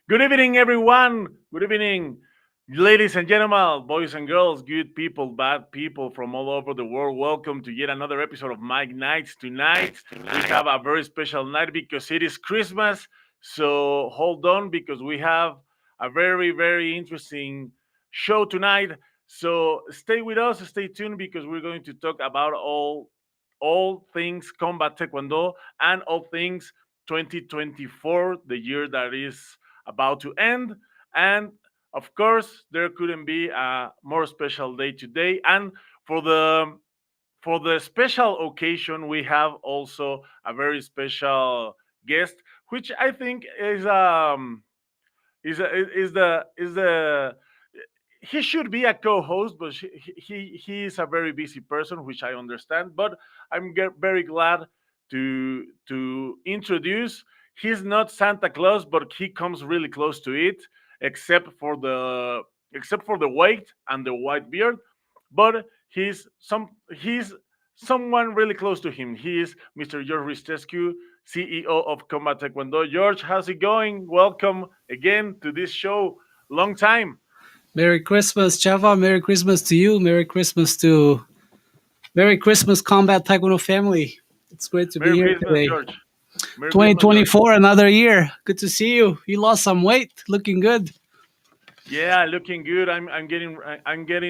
Good evening, everyone. Good evening, ladies and gentlemen, boys and girls, good people, bad people from all over the world. Welcome to yet another episode of Mike Nights. Tonight, we have a very special night because it is Christmas. So hold on because we have a very, very interesting show tonight. So stay with us, stay tuned because we're going to talk about all things combat taekwondo and all things 2024, the year that is about to end. And of course, there couldn't be a more special day today. And for the for the special occasion, we have also a very special guest, which I think is the he should be a co-host, but he is a very busy person, which I understand. But very glad to introduce. He's not Santa Claus, but he comes really close to it, except for the weight and the white beard. But he's someone really close to him. He is Mr. George Ristescu, CEO of Combat Taekwondo. George, how's it going? Welcome again to this show. Long time. Merry Christmas, Chava. Merry Christmas to you. Merry Christmas, Combat Taekwondo family. It's great to be Merry here Christmas, today. George. Merry Christmas, George. 2024, another year. Good to see you. You lost some weight, looking good. Yeah, looking good. I'm getting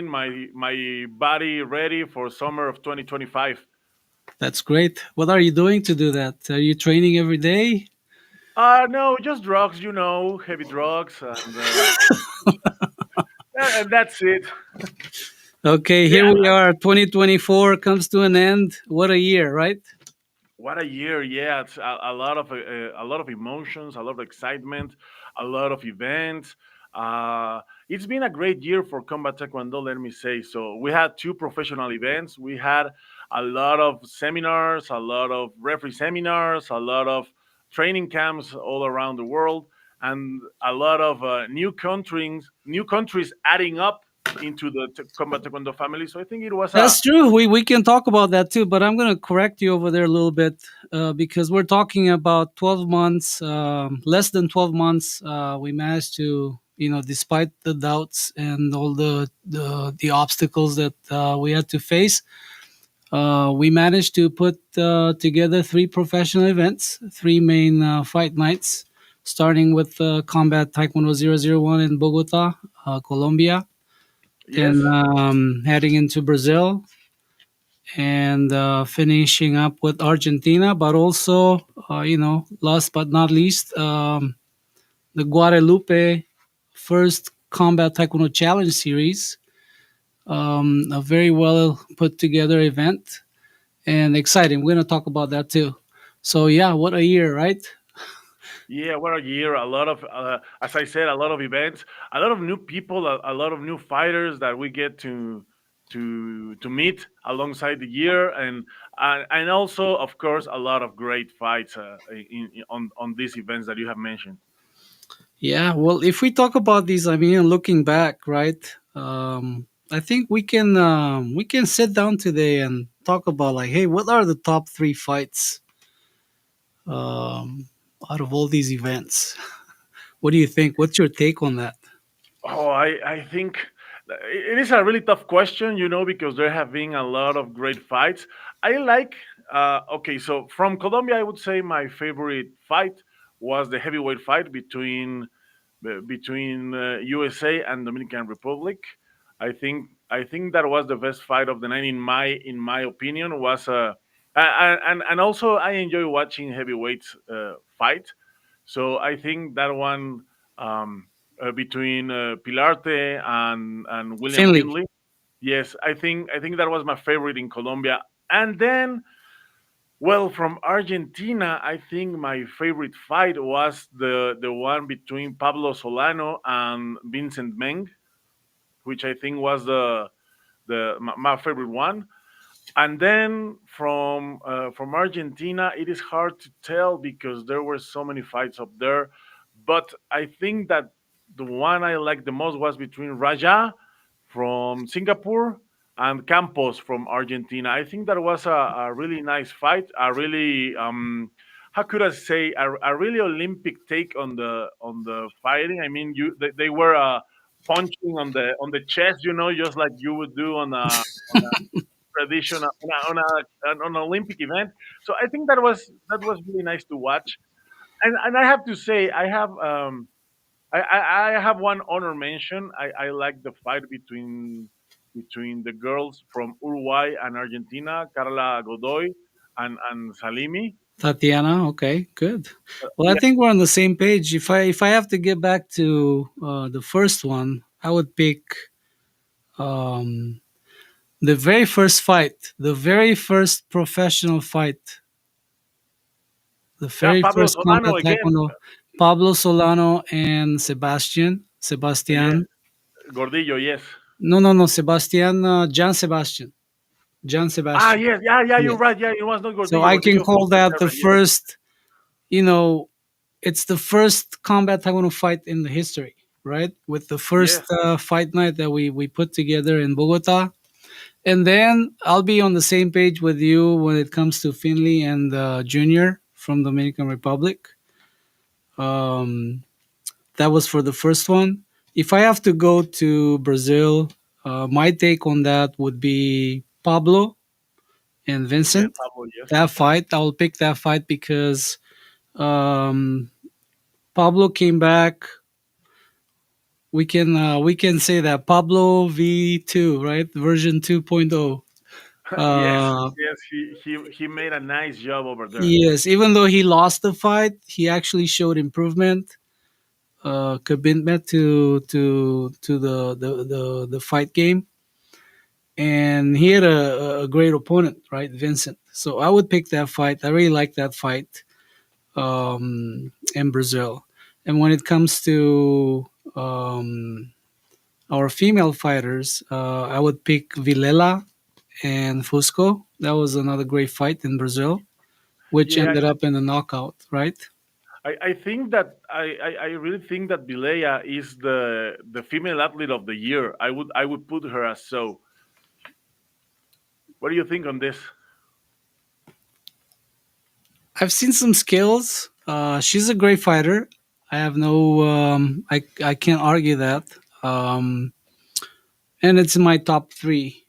my body ready for summer of 2025. That's great. What are you doing to do that? Are you training every day? No, just drugs, heavy drugs, and that's it. Okay, here Yeah, we are. 2024 comes to an end. What a year, right? what a year! Yeah, it's a lot of emotions, a lot of excitement, a lot of events. It's been a great year for combat taekwondo. Let me say so. We had two professional events. We had a lot of seminars, a lot of referee seminars, a lot of training camps all around the world, and a lot of new countries adding up into the combat taekwondo family. So I think it was a That's true. We can talk about that too, but I'm going to correct you over there a little bit because we're talking about 12 months, less than 12 months. We managed to, despite the doubts and all the obstacles that we had to face, we managed to put together three professional events, three main fight nights, starting with Combat Taekwondo 001 in Bogota, Colombia, then yes. heading into Brazil and finishing up with Argentina, but also, last but not least, the Guadalupe first Combat Taekwondo Challenge Series, a very well put together event and exciting. We're going to talk about that too. So, yeah, what a year, right? Yeah, what a year! A lot of, as I said, a lot of events, a lot of new people, a lot of new fighters that we get to meet alongside the year, and also, of course, a lot of great fights on these events that you have mentioned. Yeah, well, if we talk about these, I mean, looking back, right? I think we can sit down today and talk about like, hey, what are the top three fights um, out of all these events? What do you think? What's your take on that? Oh, I think it is a really tough question, because there have been a lot of great fights. I like, okay, so from Colombia, I would say my favorite fight was the heavyweight fight between USA and Dominican Republic. I think that was the best fight of the night in my opinion. Was and also I enjoy watching heavyweights fight. So I think that one between Pilarte and William Finley. Finley. Yes, I think that was my favorite in Colombia. And then, well, from Argentina, I think my favorite fight was the one between Pablo Solano and Vincent Meng, which I think was my favorite one. And then from Argentina, it is hard to tell because there were so many fights up there. But I think that the one I liked the most was between Raja from Singapore and Campos from Argentina. I think that was a really nice fight, a really how could I say, a really Olympic take on the fighting. I mean, they were punching on the chest, just like you would do on a tradition on an Olympic event. So I think that was really nice to watch. And I have to say, I have one honor mention. I like the fight between the girls from Uruguay and Argentina, Carla Godoy and Salimi. Tatiana, okay, good. Well, I Yeah, think we're on the same page. If I have to get back to the first one, I would pick um, the very first fight, the very first professional fight, the yeah, very Pablo first combat Solano again. taekwondo. Pablo Solano and Yes, Sebastian. Gordillo. Yes. No, no, no, Sebastian, John Ah, Sebastian. yes. Yeah, yeah. You're Yes. right. Yeah, it was not So Gordillo. I can Gordillo fought call that the Becerra. Yes. first, you know, it's the first combat taekwondo fight in the history, right? With the first Yes. fight night that we put together in Bogota. And then I'll be on the same page with you when it comes to Finley and Junior from Dominican Republic. Um, that was for the first one. If I have to go to Brazil, my take on that would be Pablo and Yes, Vincent. Pablo. Yes. That fight, I will pick that fight because um, Pablo came back. We can say that Pablo V2, right? Version 2.0. Yes. Uh, Yes. He made a nice job over there. yes, even though he lost the fight, he actually showed improvement, commitment to the fight game, and he had a great opponent, right, Vincent. So I would pick that fight. I really like that fight in Brazil. And when it comes to our female fighters, I would pick Vilela and Fusco. That was another great fight in Brazil, which Yeah. ended up in a knockout, right? I think that I really think that Bilea is the female athlete of the year. I would put her as so. What do you think on this? I've seen some skills. She's a great fighter. I have no, I can't argue that. Um, and it's in my top three.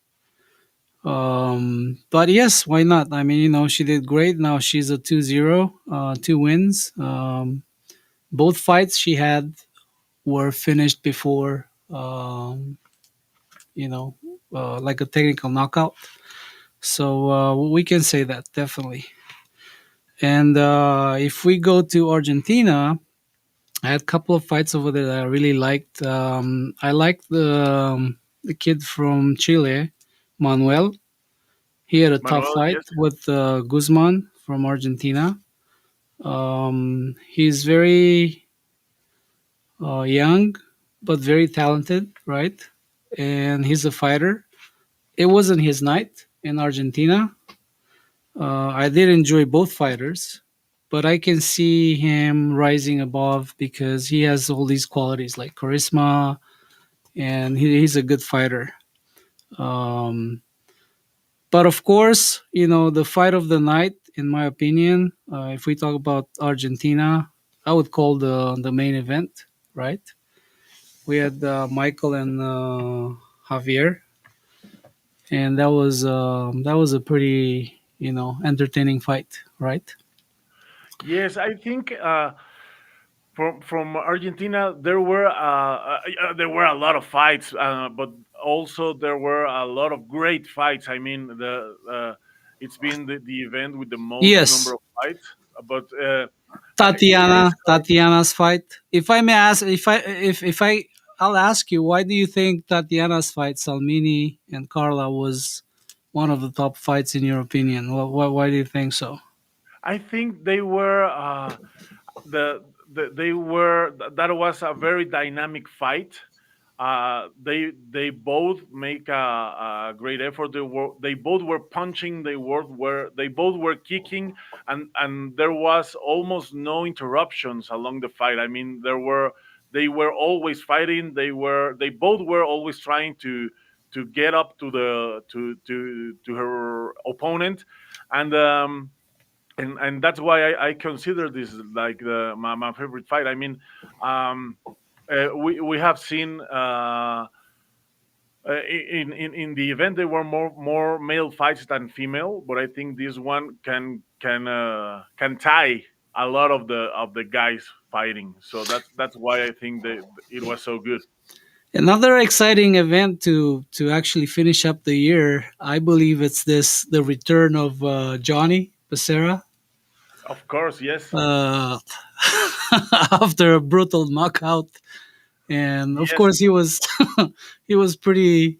But yes, why not? I mean, she did great. Now she's a 2-0, 2 wins. Both fights she had were finished before, you know, like a technical knockout. So we can say that definitely. And if we go to Argentina, I had a couple of fights over there that I really liked. I liked the kid from Chile, Manuel. He had a tough Manuel, fight yes. with Guzman from Argentina. He's very young, but very talented, right? And he's a fighter. It wasn't his night in Argentina. I did enjoy both fighters, but I can see him rising above because he has all these qualities like charisma, and he's a good fighter. Um, but of course, the fight of the night, in my opinion, if we talk about Argentina, I would call the main event, right? We had Michael and Javier, and that was a pretty entertaining fight, right? Yes, I think from Argentina there were a lot of fights, but also there were a lot of great fights. I mean, it's been the event with the most number Yes, of fights, but basically, Tatiana's fight. If I may ask, if I'll ask you, why do you think Tatiana's fight, Salmini and Carla, was one of the top fights in your opinion? Why do you think so? I think they were that was a very dynamic fight. They both make a great effort. They both were punching. They both were kicking, and there was almost no interruptions along the fight. I mean, they were always fighting. They both were always trying to get up to her opponent, and and that's why I consider this like my favorite fight. I mean, um, we have seen in the event there were more male fights than female, but I think this one can tie a lot of the guys fighting. So that's why I think that it was so good. Another exciting event to actually finish up the year, I believe it's this the return of Johnny Becerra Of course, yes, uh, after a brutal knockout, and of yes, course he was he was pretty.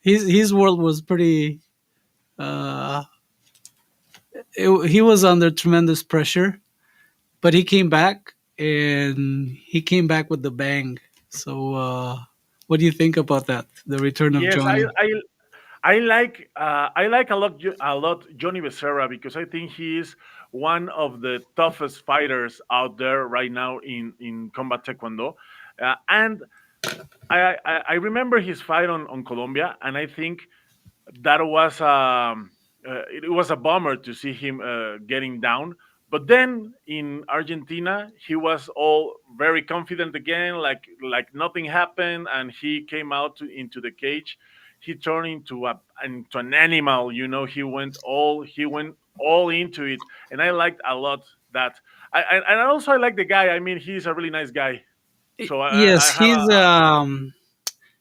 His world was pretty. Uh, he was under tremendous pressure, but he came back and he came back with the bang. So, what do you think about that? The return of yes. Johnny. I like a lot Johnny Becerra because I think he is one of the toughest fighters out there right now in combat taekwondo, and I remember his fight on Colombia, and I think that was it was a bummer to see him getting down. But then in Argentina, he was all very confident again, like nothing happened, and he came out into the cage. He turned into an animal. You know, he went all into it, and I liked a lot that. And also I like the guy. I mean, he's a really nice guy. So Yes, I have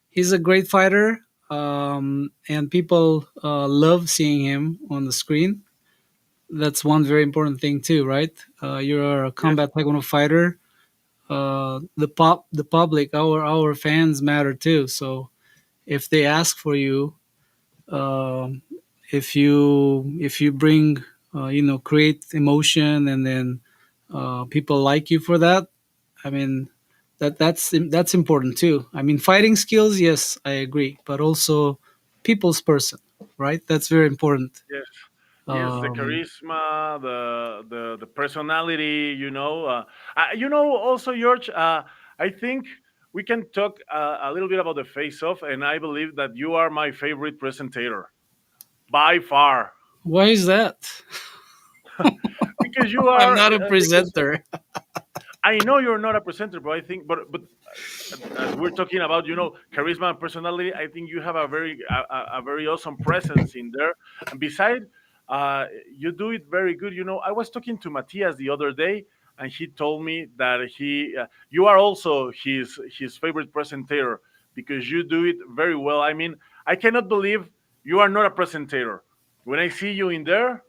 he's a great fighter, and people love seeing him on the screen. That's one very important thing too, right? You're a yes, combat taekwondo fighter. The public, our fans matter too. So if they ask for you, um, if you bring, create emotion, and then people like you for that. I mean, that's important too. I mean, fighting skills, yes, I agree, but also people's person, right? That's very important. yes. Yes, the Um, charisma, the personality, also George. I think we can talk a little bit about the face-off, and I believe that you are my favorite presenter by far why is that? because you I'm are not a because presenter. I know you're not a presenter, but I think, but as we're talking about, charisma and personality, I think you have a very awesome presence in there. And beside, you do it very good. I was talking to Matias the other day, and he told me that you are also his favorite presenter because you do it very well. I mean, I cannot believe you are not a presenter. When I see you in there,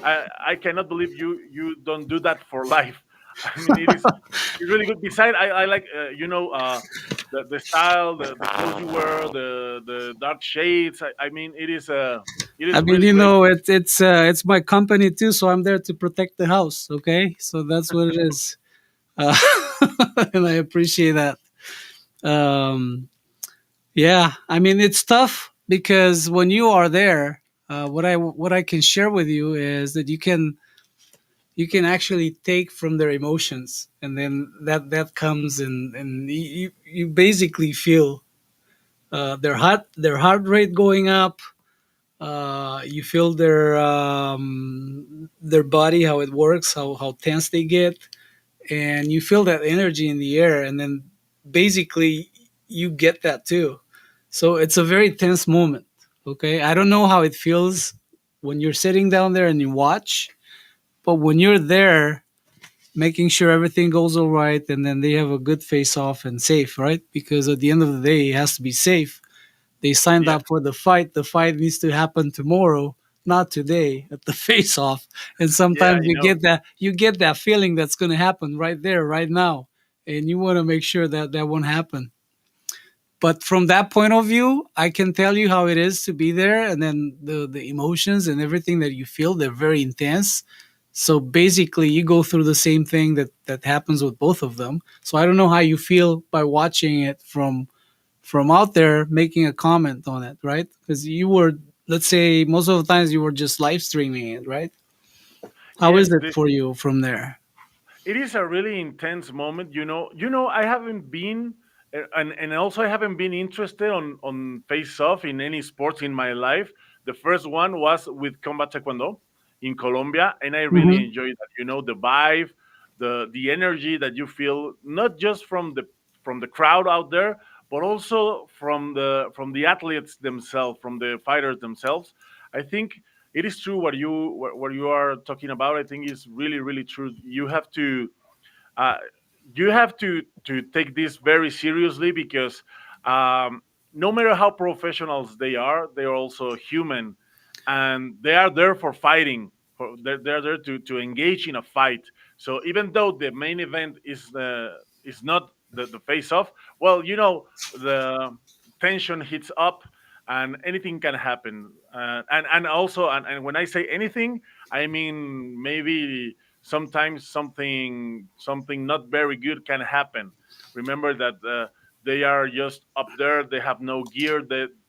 I cannot believe you don't do that for life. I mean, it's really good. Besides, I like the style, the clothes you wear, the dark shades. I mean, it I is mean, really great. it's my company too, so I'm there to protect the house. Okay, so that's what it is, uh, and I appreciate that. Um, yeah, I mean, it's tough because when you are there, what I can share with you is that you can actually take from their emotions, and then that comes and you basically feel their heart rate going up. You feel their body, how it works, how tense they get, and you feel that energy in the air, and then basically you get that too. So it's a very tense moment. Okay, I don't know how it feels when you're sitting down there and you watch, but when you're there making sure everything goes all right, and then they have a good face off and safe, right? Because at the end of the day, it has to be safe. They signed Yeah, up for the fight. The fight needs to happen tomorrow, not today at the face off. And yeah, sometimes I know. you get that feeling that's going to happen right there, right now, and you want to make sure that that won't happen. But from that point of view, I can tell you how it is to be there, and then the emotions and everything that you feel, they're very intense. So basically, you go through the same thing that happens with both of them. So I don't know how you feel by watching it from out there, making a comment on it, right? Because you were, let's say, most of the times you were just live streaming it, right? How is Yes, it for you from there? it is a really intense moment. I haven't been, and also I haven't been interested on face off in any sports in my life. The first one was with combat taekwondo, in Colombia, and I really Hmm. enjoy that. The vibe, the energy that you feel, not just from the crowd out there, but also from the athletes themselves, from the fighters themselves. I think it is true what you are talking about. I think is really really true. Uh, you have to take this very seriously because um, no matter how professionals they are also human, and they are there for fighting. They're there to engage in a fight. So even though the main event is not the face off, well, the tension hits up and anything can happen. And also, and when I say anything, I mean maybe sometimes something not very good can happen. Remember that they are just up there. They have no gear.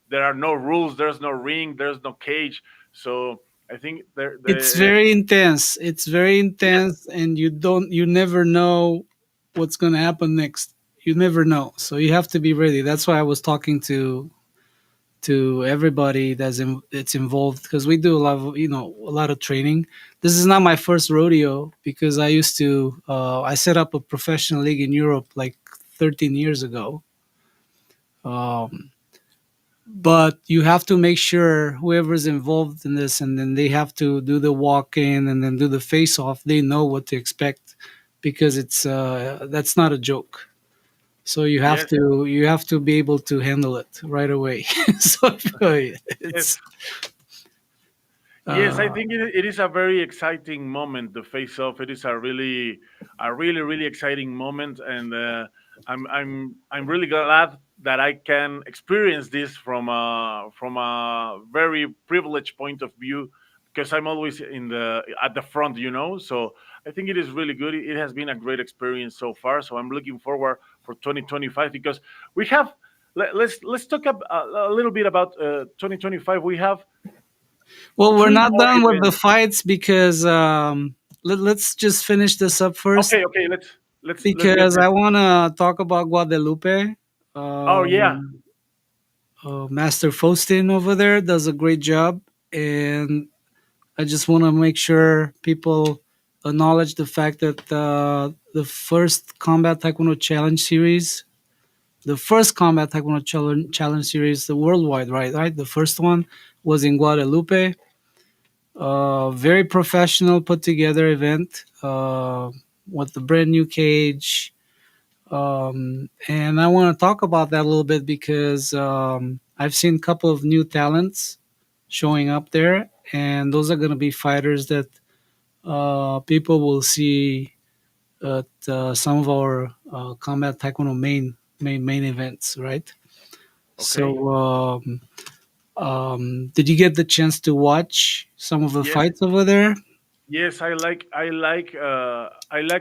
There are no rules. There's no ring. There's no cage. So I think It's very intense. It's very yes, intense, and you never know what's going to happen next. You never know, so you have to be ready. That's why I was talking to everybody that's involved, because we do a lot of a lot of training. This is not my first rodeo, because I used to I set up a professional league in Europe like 13 years ago. Um, but you have to make sure whoever's involved in this, and then they have to do the walk in and then do the face off, they know what to expect, because it's that's not a joke. So yes, you have to be able to handle it right away. So yes. it's Yes, I uh, think it is a very exciting moment. The face off. It is a really, really exciting moment, and I'm really glad that I can experience this from a very privileged point of view, because I'm always at the front. So I think it is really good. It has been a great experience so far. So I'm looking forward for 2025, because we have. Let's talk a little bit about 2025. We have well, we're three not more done with the events. fights, because let's just finish this up first, Okay, okay, let's get because this. I want to talk about Guadalupe. Oh yeah, um, Master Faustin over there does a great job, and I just want to make sure people acknowledge the fact that the first Combat Taekwondo Challenge series, the first Combat Taekwondo Challenge series, the worldwide, right, the first one was in Guadalupe. Very professional, put together event with the brand new cage. And I want to talk about that a little bit, because I've seen a couple of new talents showing up there, and those are going to be fighters that people will see at some of our combat taekwondo main events, right? okay. So, did you get the chance to watch some of the Yes, fights over there? yes. I like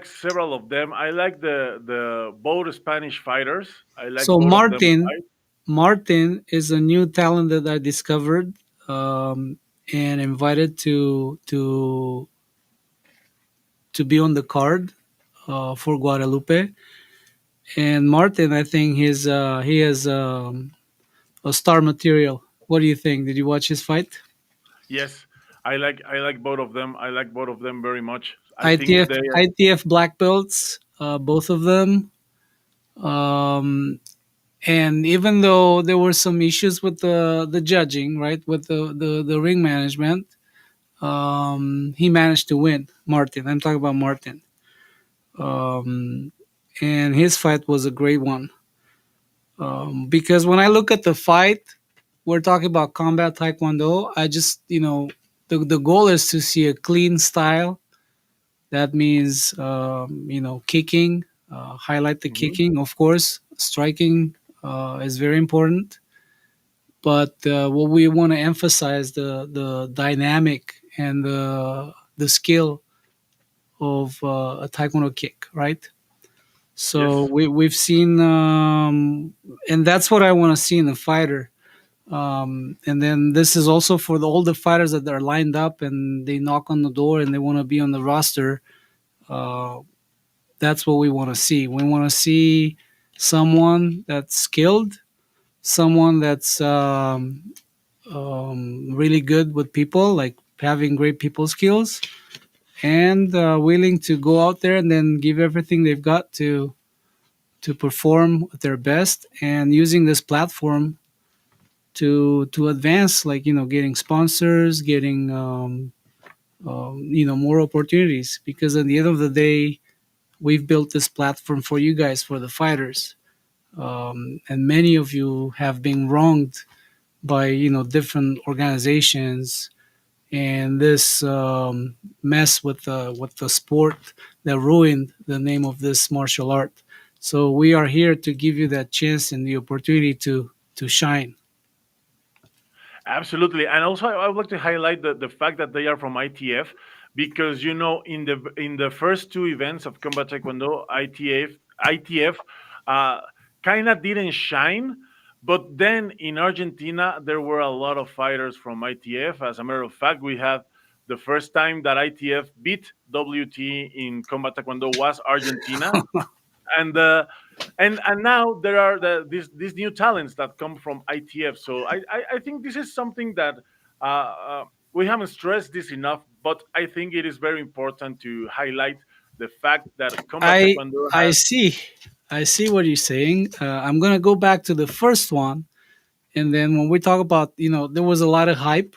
several of them. I like the both Spanish fighters. I like So both of them Martin, fight. Martin is a new talent that I discovered, and invited to be on the card for Guadalupe. And Martin, I think he has a star material. What do you think? Did you watch his fight? Yes, I like both of them. I like both of them very much. I think ITF they ITF black belts, both of them. Um, and even though there were some issues with the judging, right, with the ring management, he managed to win. Martin, I'm talking about Martin. Um, and his fight was a great one. Because when I look at the fight, we're talking about combat taekwondo. I just, the goal is to see a clean style. That means, kicking, highlight the Mhm. kicking, of course. Striking is very important. But what we want to emphasize, the dynamic and the skill of a taekwondo kick, right? So Yes, we've seen, and that's what I want to see in the fighter. And then this is also for all the fighters that are lined up and they knock on the door and they want to be on the roster. Uh, that's what we want to see. We want to see someone that's skilled, someone that's really good with people, like having great people skills, and willing to go out there and then give everything they've got to perform at their best, and using this platform to advance, like, getting sponsors, getting more opportunities, because at the end of the day, we've built this platform for you guys, for the fighters, and many of you have been wronged by different organizations, and this mess with the sport that ruined the name of this martial art. So we are here to give you that chance and the opportunity to shine. Absolutely, and also I would like to highlight the fact that they are from ITF, because in the first two events of Combat Taekwondo, ITF uh, kind of didn't shine, but then in Argentina there were a lot of fighters from ITF. As a matter of fact, we had the first time that ITF beat WT in Combat Taekwondo was Argentina, and now there are these new talents that come from ITF. So I think this is something that we haven't stressed this enough, but I think it is very important to highlight the fact that Combat I Taekwondo I has. see, I see what you're saying. I'm gonna go back to the first one, and then when we talk about, there was a lot of hype,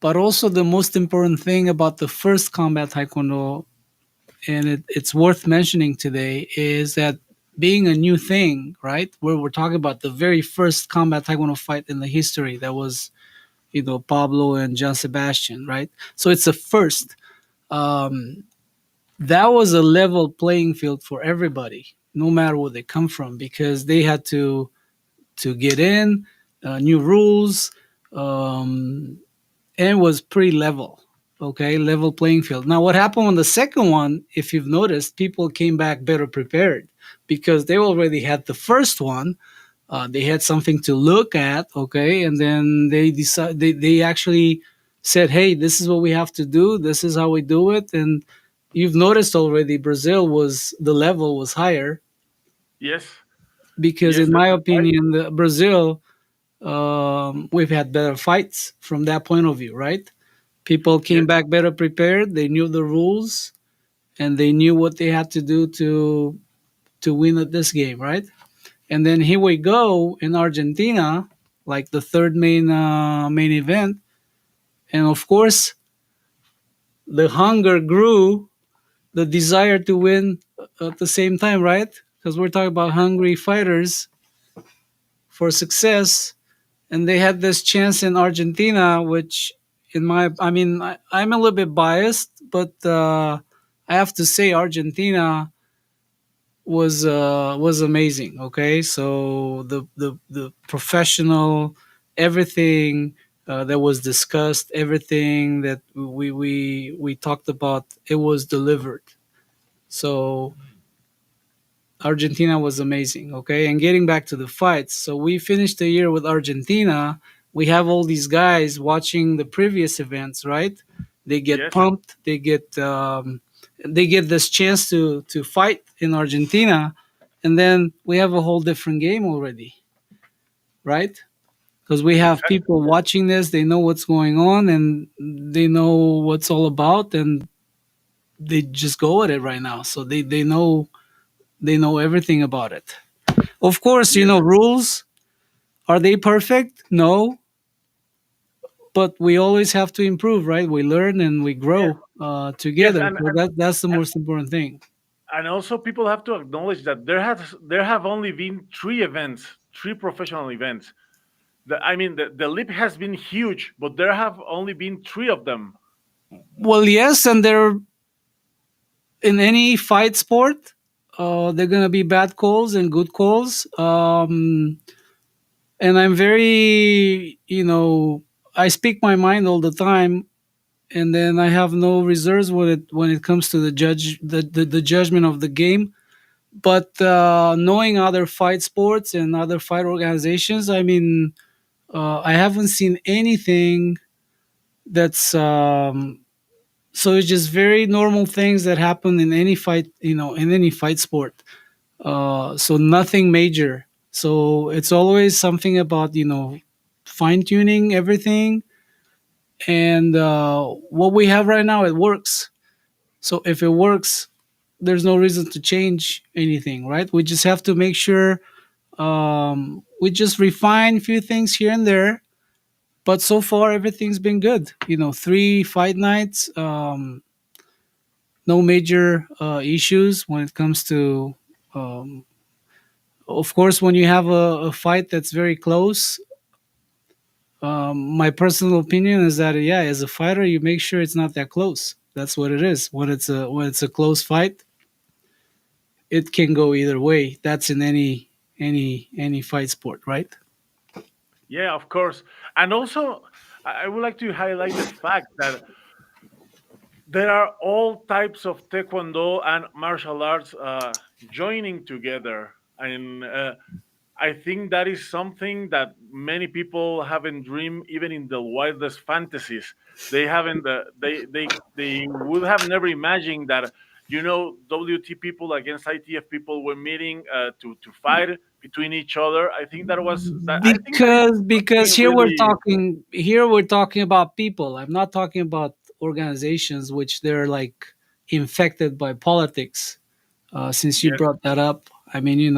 but also the most important thing about the first combat taekwondo, and it's worth mentioning today, is that being a new thing, right? Where we're talking about the very first combat taekwondo fight in the history, that was, Pablo and John Sebastian, right? So it's a first. Um, that was a level playing field for everybody, no matter where they come from, because they had to get in, new rules, um, and was pretty level. Okay, level playing field. Now, what happened on the second one? If you've noticed, people came back better prepared because they already had the first one. They had something to look at. Okay, and then they decide they actually said, "Hey, this is what we have to do. This is how we do it." And you've noticed already, Brazil was the level was higher, Yes, because, yes, in my the fight. opinion, Brazil, we've had better fights from that point of view, right? People came Yes, back better prepared. They knew the rules, and they knew what they had to do to win at this game, right? And then here we go in Argentina, like the third main event, and of course the hunger grew, the desire to win at the same time, right? Because we're talking about hungry fighters for success, and they had this chance in Argentina, which, I mean, I'm a little bit biased, but I have to say Argentina was amazing. Okay, so the professional, everything that was discussed, everything that we talked about, it was delivered. So Argentina was amazing. Okay, and getting back to the fights, so we finished the year with Argentina. We have all these guys watching the previous events, right? They get yes, pumped. They get this chance to fight in Argentina, and then we have a whole different game already, right? Because we have exactly. people Yes, watching this. They know what's going on, and they know what's all about, and they just go at it right now. So they know everything about it. Of course, yes, rules. Are they perfect? No, but we always have to improve, right? We learn and we yes, grow yes, together. So that's the most important thing. and also people have to acknowledge that there have only been three events, three professional events. I mean, the leap has been huge, but there have only been three of them. Well, yes, and they're in any fight sport. They're gonna be bad calls and good calls. And I'm very, I speak my mind all the time, and then I have no reserves when it comes to the judgment of the game. But knowing other fight sports and other fight organizations, I mean, I haven't seen anything that's so it's just very normal things that happen in any fight, in any fight sport. So nothing major. So it's always something about fine tuning everything, and what we have right now, it works. So if it works, there's no reason to change anything, right? We just have to make sure we just refine a few things here and there. But so far, everything's been good. 3 fight nights, no major issues when it comes to. Um, of course, when you have a fight that's very close, my personal opinion is that, yeah, as a fighter, you make sure it's not that close. That's what it is. When it's a close fight, it can go either way. That's in any fight sport, right? Yeah, of course. And also, I would like to highlight the fact that there are all types of taekwondo and martial arts joining together, and I think that is something that many people haven't dreamed even in the wildest fantasies. They haven't they would have never imagined that, WT people against ITF people were meeting to fight between each other. I think that is Because something really. here we're talking about people. I'm not talking about organizations which they're like infected by politics. Since you Yes. brought that up, I mean,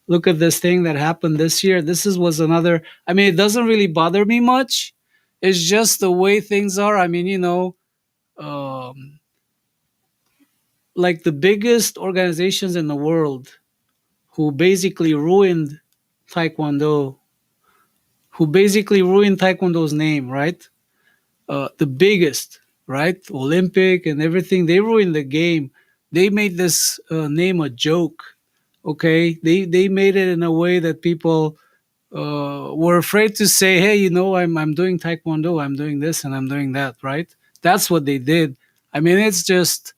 look at this thing that happened this year. Was another. I mean, it doesn't really bother me much. It's just the way things are. I mean, um, like the biggest organizations in the world who basically ruined Taekwondo, Taekwondo's name, right? The biggest, right? Olympic and everything. They ruined the game. They made this name a joke. Okay, they made it in a way that people were afraid to say, "Hey, I'm doing Taekwondo. I'm doing this and I'm doing that." Right? That's what they did. I mean, it's just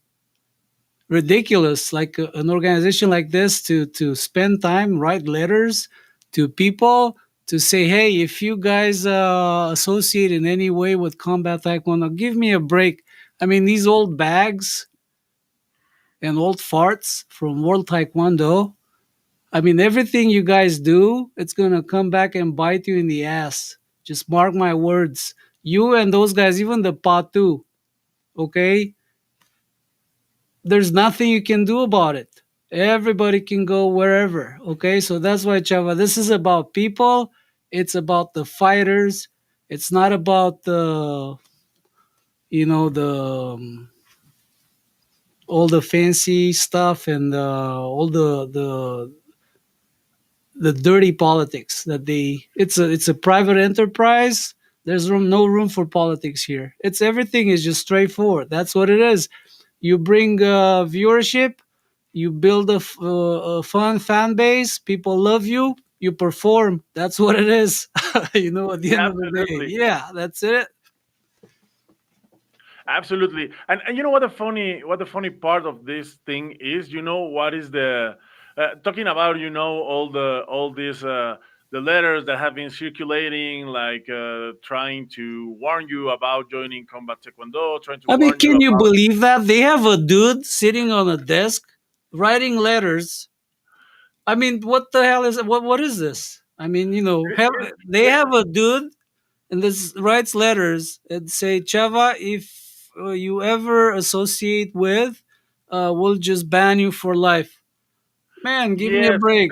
ridiculous. Like an organization like this to spend time, write letters to people to say, "Hey, if you guys associate in any way with combat taekwondo, give me a break." I mean, these old bags and old farts from World Taekwondo. I mean, everything you guys do, it's gonna come back and bite you in the ass. Just mark my words. You and those guys, even the Patu, okay? There's nothing you can do about it. Everybody can go wherever. Okay, so that's why, Chava, this is about people. It's about the fighters. It's not about the all the fancy stuff and all the dirty politics that they. It's a private enterprise. There's no room for politics here. It's everything is just straightforward. That's what it is. You bring viewership, you build a fun fan base, people love you, you perform. That's what it is. At the end Yeah, of the day, absolutely. yeah, that's it. Absolutely. And you know what the funny part of this thing is? You know what is the talking about, all these the letters that have been circulating, like trying to warn you about joining combat taekwondo, trying to I mean, warn you can you about. believe that they have a dude sitting on a desk writing letters? I mean, what the hell is what is this? I mean, they Yes, have a dude and this writes letters and say, Chava, if you ever associate with, we'll just ban you for life. Man, give me a yes, break.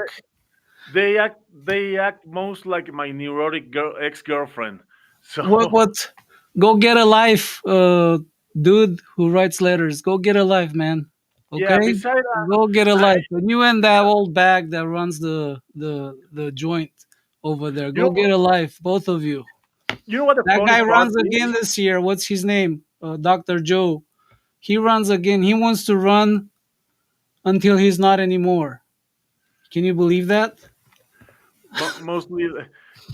they act most like my neurotic ex-girlfriend. What? So What? Go get a life, dude who writes letters. Go get a life, man. yeah, Okay, beside go get a that, life. And you and that old bag that runs the joint over there. you Go know get a life, both of you. you know what the That funny guy part runs again is. this year. What's his name? Dr. Joe. He runs again. He wants to run until he's not anymore. Can you believe that? Mostly,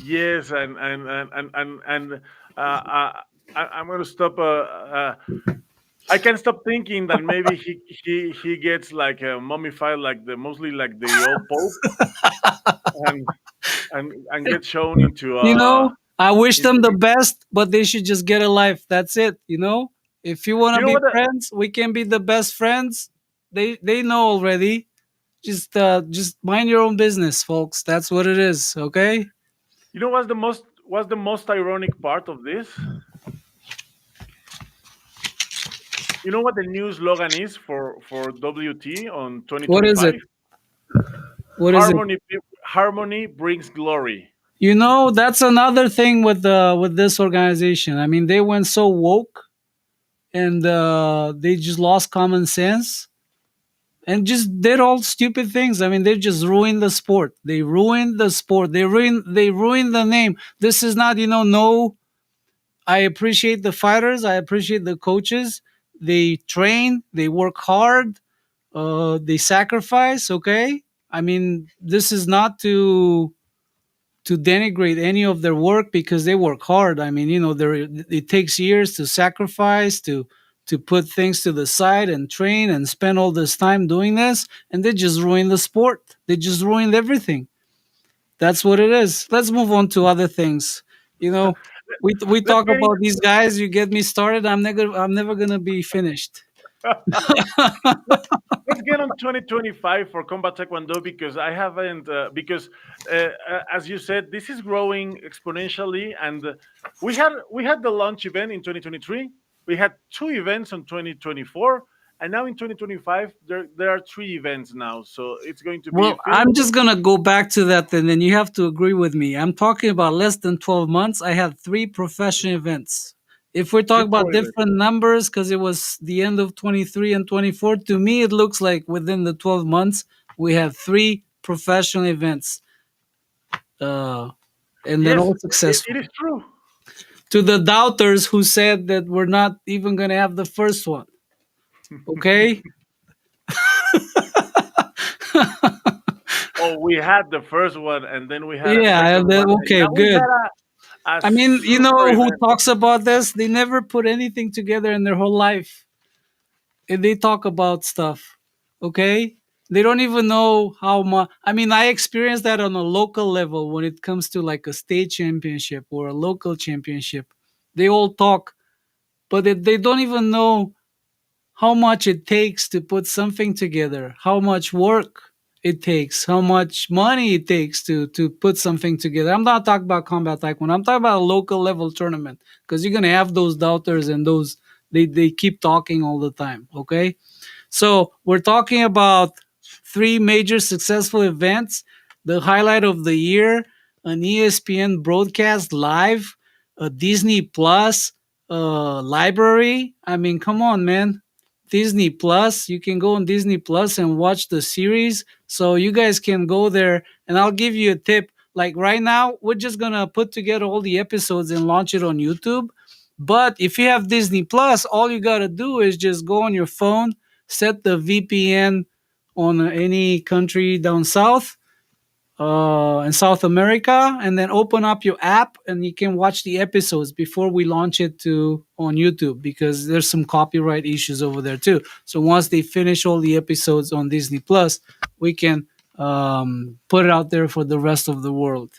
yes, and I'm going to stop. I can stop thinking that maybe he gets like mummified, like the mostly like the old pope, and and gets shown into I wish into. them the best, but they should just get a life. That's it. If you want You to know be what? friends, we can be the best friends. They know already. Just mind your own business, folks. That's what it is. Okay. You know what's the most ironic part of this? You know what the new slogan is for WT on What is 2025? it? What is it? Harmony brings glory. You know, that's another thing with this organization. I mean, they went so woke, and they just lost common sense and just did all stupid things. I mean, they just ruined the sport. They ruined the sport. They ruined the name. This is not, no. I appreciate the fighters. I appreciate the coaches. They train. They work hard. They sacrifice. Okay. I mean, this is not to denigrate any of their work because they work hard. I mean, it takes years to sacrifice, to put things to the side and train and spend all this time doing this, and they just ruined the sport. They just ruined everything. That's what it is. Let's move on to other things. You know, we Let's talk get about these guys. You get me started. I'm never gonna be finished. let's let's get on 2025 for Combat Taekwondo because I haven't because as you said, this is growing exponentially, and we had the launch event in 2023. We had two events in 2024, and now in 2025 there are three events now. So it's going to be Well, finished. I'm just gonna go back to that, and then you have to agree with me. I'm talking about less than 12 months. I had three professional events. If we're Three talking pro about events. different numbers, because it was the end of 23 and 24, to me it looks like within the 12 months we have three professional events, uh, and then Yes, all it successful. is true. To the doubters who said that we're not even gonna have the first one, okay? Oh, we had the first one, and then we had a Yeah, second one, and okay, now we good. had a I mean, you super know who event. talks about this? They never put anything together in their whole life. And they talk about stuff. Okay? They don't even know how much. I mean, I experienced that on a local level when it comes to like a state championship or a local championship. They all talk, but they don't even know how much it takes to put something together, how much work it takes, how much money it takes to put something together. I'm not talking about combat taekwondo. I'm talking about a local level tournament because you're gonna have those doubters and those they keep talking all the time. Okay, so we're talking about three major successful events. The highlight of the year, an ESPN broadcast live, a Disney Plus library. I mean, come on, man. Disney Plus. You can go on Disney Plus and watch the series. So you guys can go there, and I'll give you a tip. Like right now, we're just gonna put together all the episodes and launch it on YouTube. But if you have Disney Plus, all you gotta do is just go on your phone, set the VPN on any country down south, in South America, and then open up your app and you can watch the episodes before we launch it to on YouTube because there's some copyright issues over there too. So once they finish all the episodes on Disney Plus, we can put it out there for the rest of the world.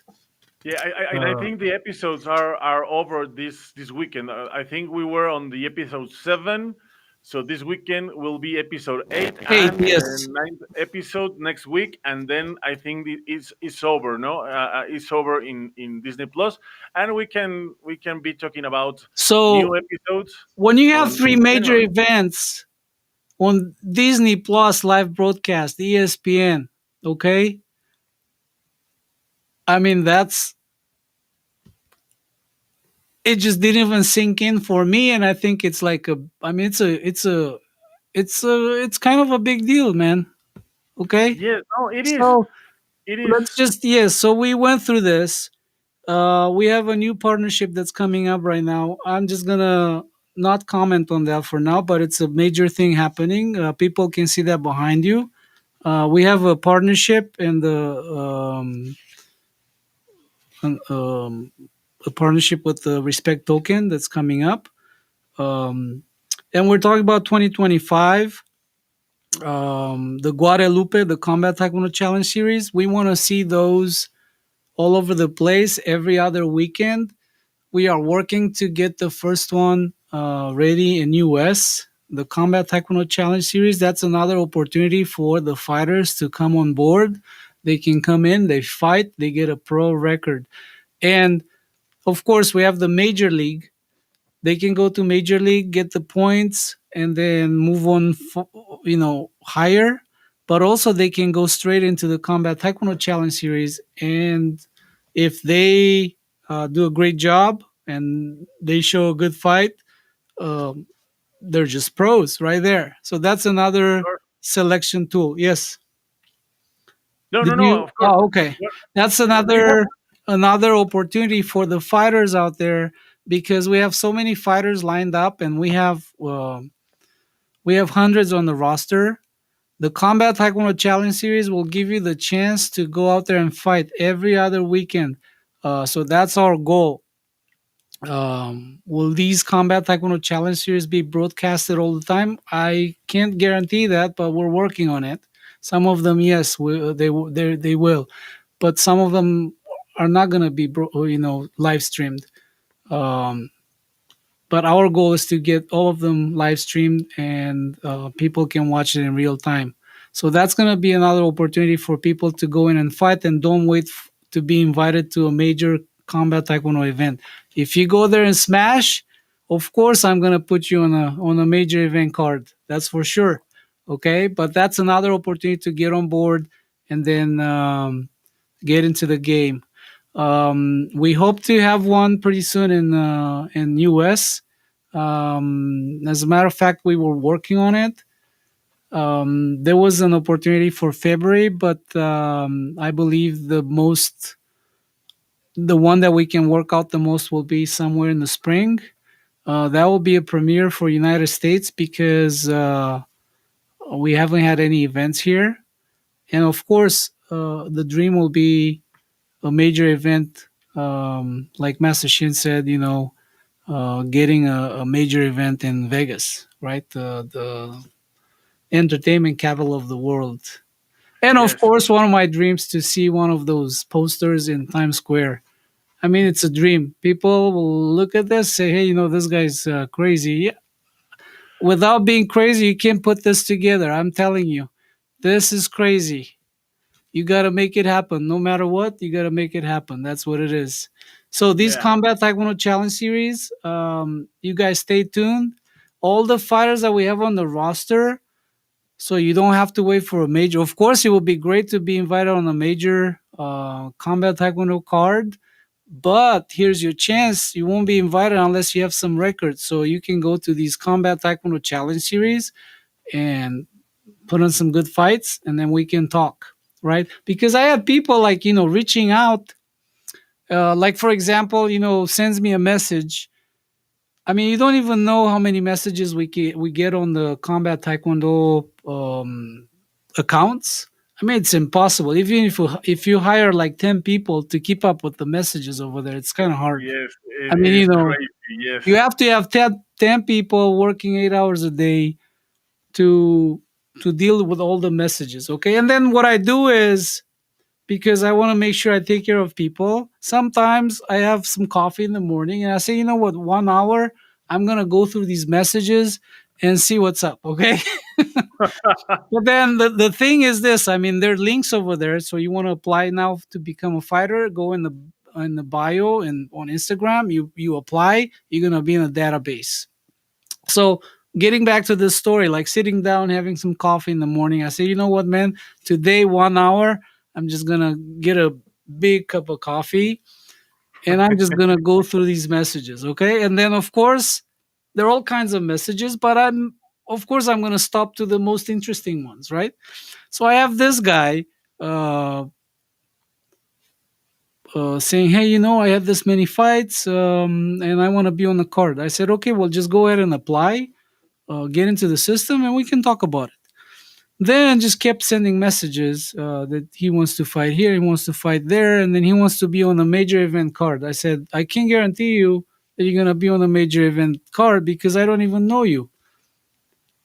Yeah, and I Uh, think the episodes are over this weekend. I think we were on the episode 7, so this weekend will be episode 8 Eight, and the yes. ninth episode next week, and then I think it's over. No, it's over in Disney Plus, and we can be talking about So new episodes when you have on three in major January. events on Disney Plus live broadcast, ESPN, okay, I mean that's it just didn't even sink in for me, and I think it's like a I mean it's kind of a big deal, man. Okay, Yes, no, it is. so It is. let's just yes, so we went through this. We have a new partnership that's coming up right now. I'm just gonna not comment on that for now, but it's a major thing happening. People can see that behind you. We have a partnership and an- um, a partnership with the respect token that's coming up. Um, and we're talking about 2025, the Guadalupe, the Combat Taekwondo Challenge Series. We want to see those all over the place every other weekend. We are working to get the first one ready in US, the Combat Taekwondo Challenge Series. That's another opportunity for the fighters to come on board. They can come in, they fight, they get a pro record. And of course, we have the Major League. They can go to Major League, get the points, and then move on, higher. But also they can go straight into the Combat Taekwondo Challenge Series, and if they do a great job and they show a good fight, um, they're just pros right there. So that's another Sure. selection tool. Yes. No, no, Did no. you? Of course. Oh, okay. What- That's We have. another opportunity for the fighters out there, because we have so many fighters lined up, and we have hundreds on the roster. The Combat Taekwondo Challenge Series will give you the chance to go out there and fight every other weekend. So that's our goal. Will these Combat Taekwondo Challenge Series be broadcasted all the time? I can't guarantee that, but we're working on it. Some of them, yes, they will, but some of them are not going to be, live streamed. Um, but our goal is to get all of them live streamed, and people can watch it in real time. So that's going to be another opportunity for people to go in and fight, and don't wait to be invited to a major Combat Taekwondo event. If you go there and smash, of course I'm going to put you on a major event card. That's for sure. Okay, but that's another opportunity to get on board, and then get into the game. We hope to have one pretty soon in US. As a matter of fact, we were working on it. There was an opportunity for February, but I believe the one that we can work out the most will be somewhere in the spring. That will be a premiere for United States, because we haven't had any events here, and of course, the dream will be a major event, like Master Shin said, getting a major event in Vegas, right? The entertainment capital of the world. And of Yes. course, one of my dreams to see one of those posters in Times Square. I mean, it's a dream. People will look at this, say, "Hey, this guy's crazy." Yeah. Without being crazy, you can't put this together. I'm telling you, this is crazy. You got to make it happen. No matter what, you got to make it happen. That's what it is. So these Yeah. Combat Taekwondo Challenge Series, you guys stay tuned. All the fighters that we have on the roster, so you don't have to wait for a major. Of course, it would be great to be invited on a major Combat Taekwondo card, but here's your chance. You won't be invited unless you have some records. So you can go to these Combat Taekwondo Challenge Series and put on some good fights, and then we can talk, right? Because I have people like, reaching out, like for example, sends me a message. I mean, you don't even know how many messages we get on the Combat Taekwondo accounts. I mean, it's impossible. Even if you hire like 10 people to keep up with the messages over there, it's kind of hard. Yes. I It mean, is crazy. Yes. you have to have 10 people working 8 hours a day to deal with all the messages. Okay, and then what I do is, because I want to make sure I take care of people, sometimes I have some coffee in the morning and I say, you know what, 1 hour, I'm gonna go through these messages and see what's up. Okay. But then the thing is this, I mean, there are links over there. So you want to apply now to become a fighter, go in the bio and on Instagram, you apply, you're gonna be in a database. So getting back to this story, like sitting down, having some coffee in the morning, I say, you know what, man, today 1 hour, I'm just gonna get a big cup of coffee and I'm just gonna go through these messages, okay? And then of course there are all kinds of messages, but I'm gonna stop to the most interesting ones, right? So I have this guy uh, saying, hey, I have this many fights, and I want to be on the card. I said, okay, well, just go ahead and apply, get into the system, and we can talk about it. Then just kept sending messages that he wants to fight here, he wants to fight there, and then he wants to be on a major event card. I said, I can't guarantee you that you're gonna be on a major event card because I don't even know you.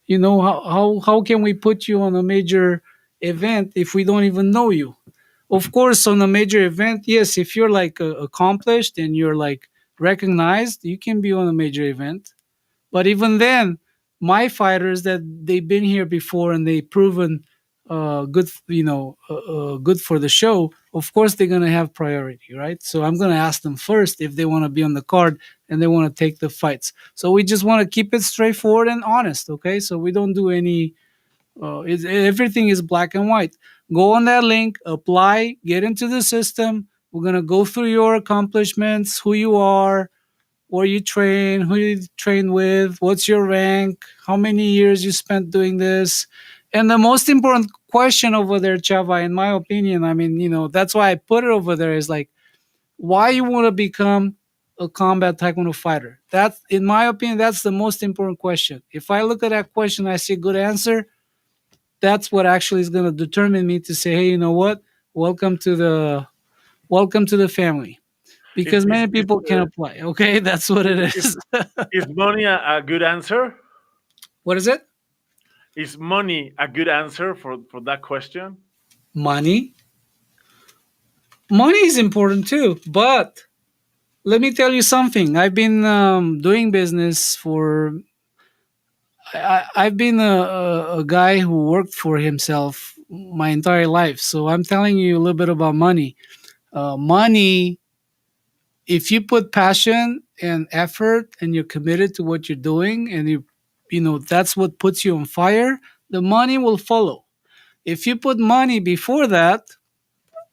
How can we put you on a major event if we don't even know you? Of course, on a major event, yes, if you're like accomplished and you're like recognized, you can be on a major event. But even then, my fighters that they've been here before and they've proven good, good for the show, of course they're gonna have priority, right? So I'm gonna ask them first if they want to be on the card and they want to take the fights. So we just want to keep it straightforward and honest, okay? So we don't do any. Everything is black and white. Go on that link, apply, get into the system. We're gonna go through your accomplishments, who you are, where you train, who you train with, what's your rank, how many years you spent doing this. And the most important question over there, Chava, in my opinion, I mean, that's why I put it over there, is like, why you want to become a combat taekwondo fighter? That's, in my opinion, that's the most important question. If I look at that question, I see a good answer, that's what actually is going to determine me to say, hey, you know what? Welcome to the welcome to the family. Is Because is many is, people can apply. Okay, that's what it is, is. is money a good answer? What is it? Is money a good answer for that question? Money. Money is important too, but let me tell you something. I've been doing business for. I've been a guy who worked for himself my entire life, so I'm telling you a little bit about money. Money, if you put passion and effort and you're committed to what you're doing, and that's what puts you on fire, the money will follow. If you put money before that,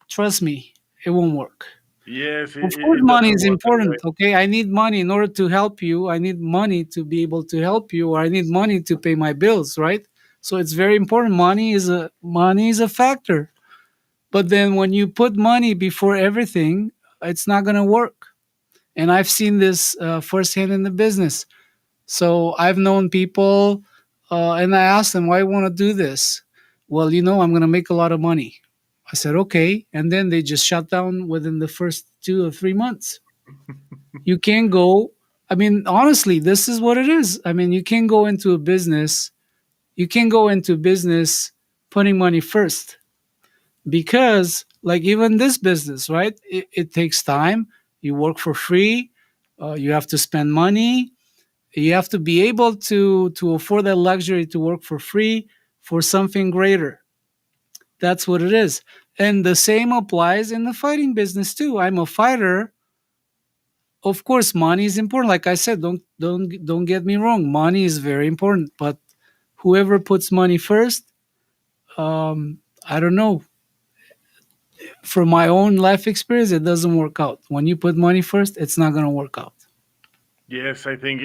trust me, it won't work. Yes, Of course, it money doesn't is work that way. important. Okay, I need money in order to help you. I need money to be able to help you, or I need money to pay my bills, right? So it's very important. Money is a factor. But then when you put money before everything, it's not gonna work. And I've seen this firsthand in the business. So I've known people, and I asked them, why you want to do this? Well, I'm going to make a lot of money. I said, okay. And then they just shut down within the first 2 or 3 months. You can't go, I mean, honestly, this is what it is. I mean, you can't go into a business, you can go into business putting money first, because, like, even this business, right? It takes time. You work for free, you have to spend money, you have to be able to afford that luxury to work for free for something greater. That's what it is. And the same applies in the fighting business too. I'm a fighter. Of course, money is important. Like I said, don't get me wrong. Money is very important, but whoever puts money first, I don't know. From my own life experience, it doesn't work out. When you put money first, it's not gonna work out. Yes, I think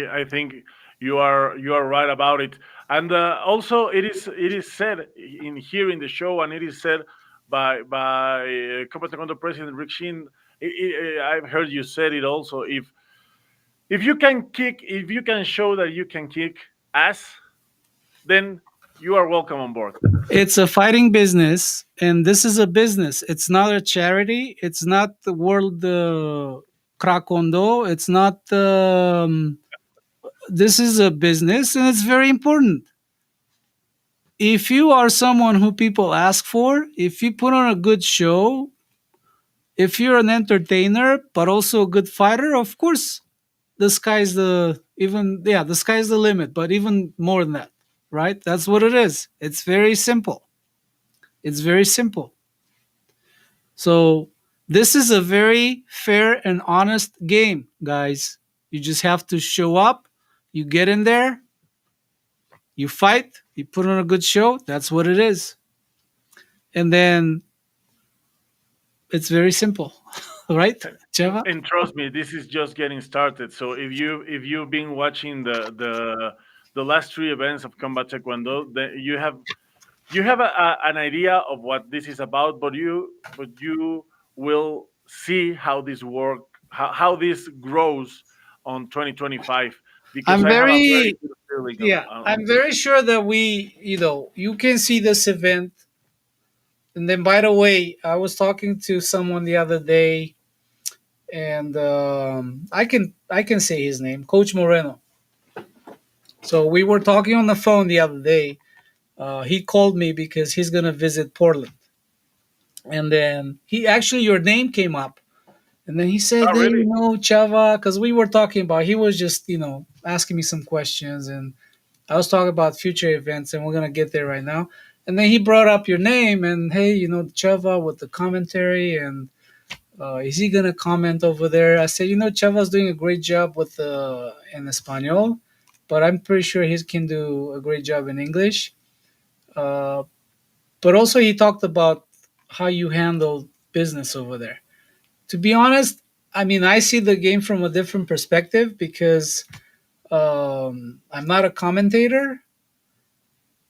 you are right about it. And also, it is said in here in the show, and it is said by Kombat Taekwondo President Rick Shin. I've heard you said it also. If you can show that you can kick ass, then you are welcome on board. It's a fighting business, and this is a business. It's not a charity. It's not the world Krakondo. It's not. This is a business, and it's very important. If you are someone who people ask for, if you put on a good show, if you're an entertainer but also a good fighter, of course, the sky's the limit. But even more than that, right? That's what it is. It's very simple. It's very simple. So this is a very fair and honest game, guys. You just have to show up, you get in there, you fight, you put on a good show. That's what it is. And then it's very simple, right, Cheva? And trust me, this is just getting started. So if you've been watching the last three events of Combat Taekwondo, then you have an idea of what this is about, but you will see how this how this grows on 2025, because I'm I have a very very good feeling Yeah, on I'm this. very sure that you can see this event. And then, by the way, I was talking to someone the other day, and I can say his name, Coach Moreno. So we were talking on the phone the other day. He called me because he's gonna visit Portland, and then your name came up, and then he said, Oh, "Hey, really? Chava," because we were talking about. He was just asking me some questions, and I was talking about future events, and we're gonna get there right now. And then he brought up your name and hey, Chava with the commentary and is he gonna comment over there? I said, Chava's doing a great job with in Espanol, but I'm pretty sure he can do a great job in English. Uh, but also he talked about how you handle business over there. To be honest, I mean, I see the game from a different perspective because I'm not a commentator.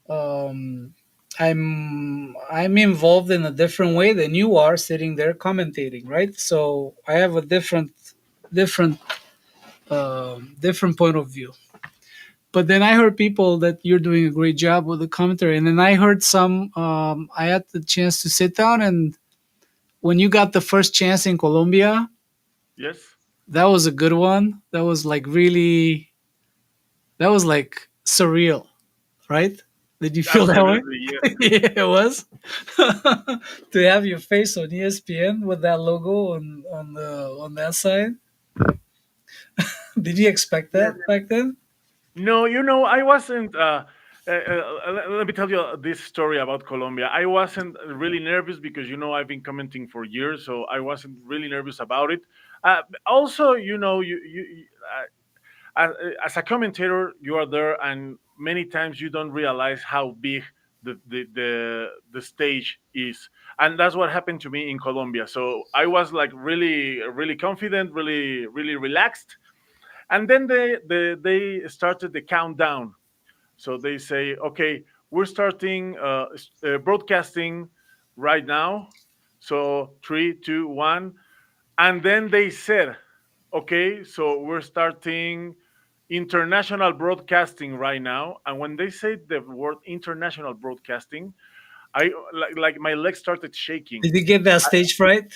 Um, I'm involved in a different way than you are sitting there commentating, right? So I have a different, different point of view. But then I heard people that you're doing a great job with the commentary, and then I heard some. I had the chance to sit down, and when you got the first chance in Colombia, Yes, that was a good one. That was like really, that was like surreal, right? Did you feel that way? absolutely. Yes. Yeah, it was. To have your face on ESPN with that logo on that side. Did you expect Yes. that back then? No, I wasn't. Let me tell you this story about Colombia. I wasn't really nervous because I've been commenting for years, so I wasn't really nervous about it. Also, as, as a commentator, you are there, and many times you don't realize how big the stage is, and that's what happened to me in Colombia. So I was like really confident, really relaxed, and then they started the countdown. So they say, okay, we're starting broadcasting right now. So 3, 2, 1, and then they said, okay, so we're starting international broadcasting right now. And when they said the word international broadcasting, I like my legs started shaking. Did you get that stage fright?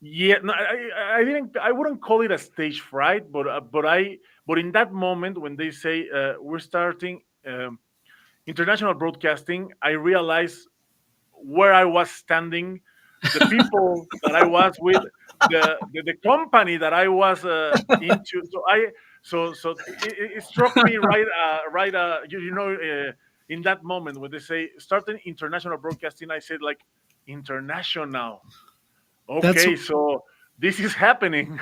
Yeah, no, I didn't. I wouldn't call it a stage fright, but in that moment when they say we're starting international broadcasting, I realized where I was standing, the people that I was with, the company that I was into. So it struck me right, in that moment when they say starting international broadcasting, I said like international. That's Okay, so this is happening.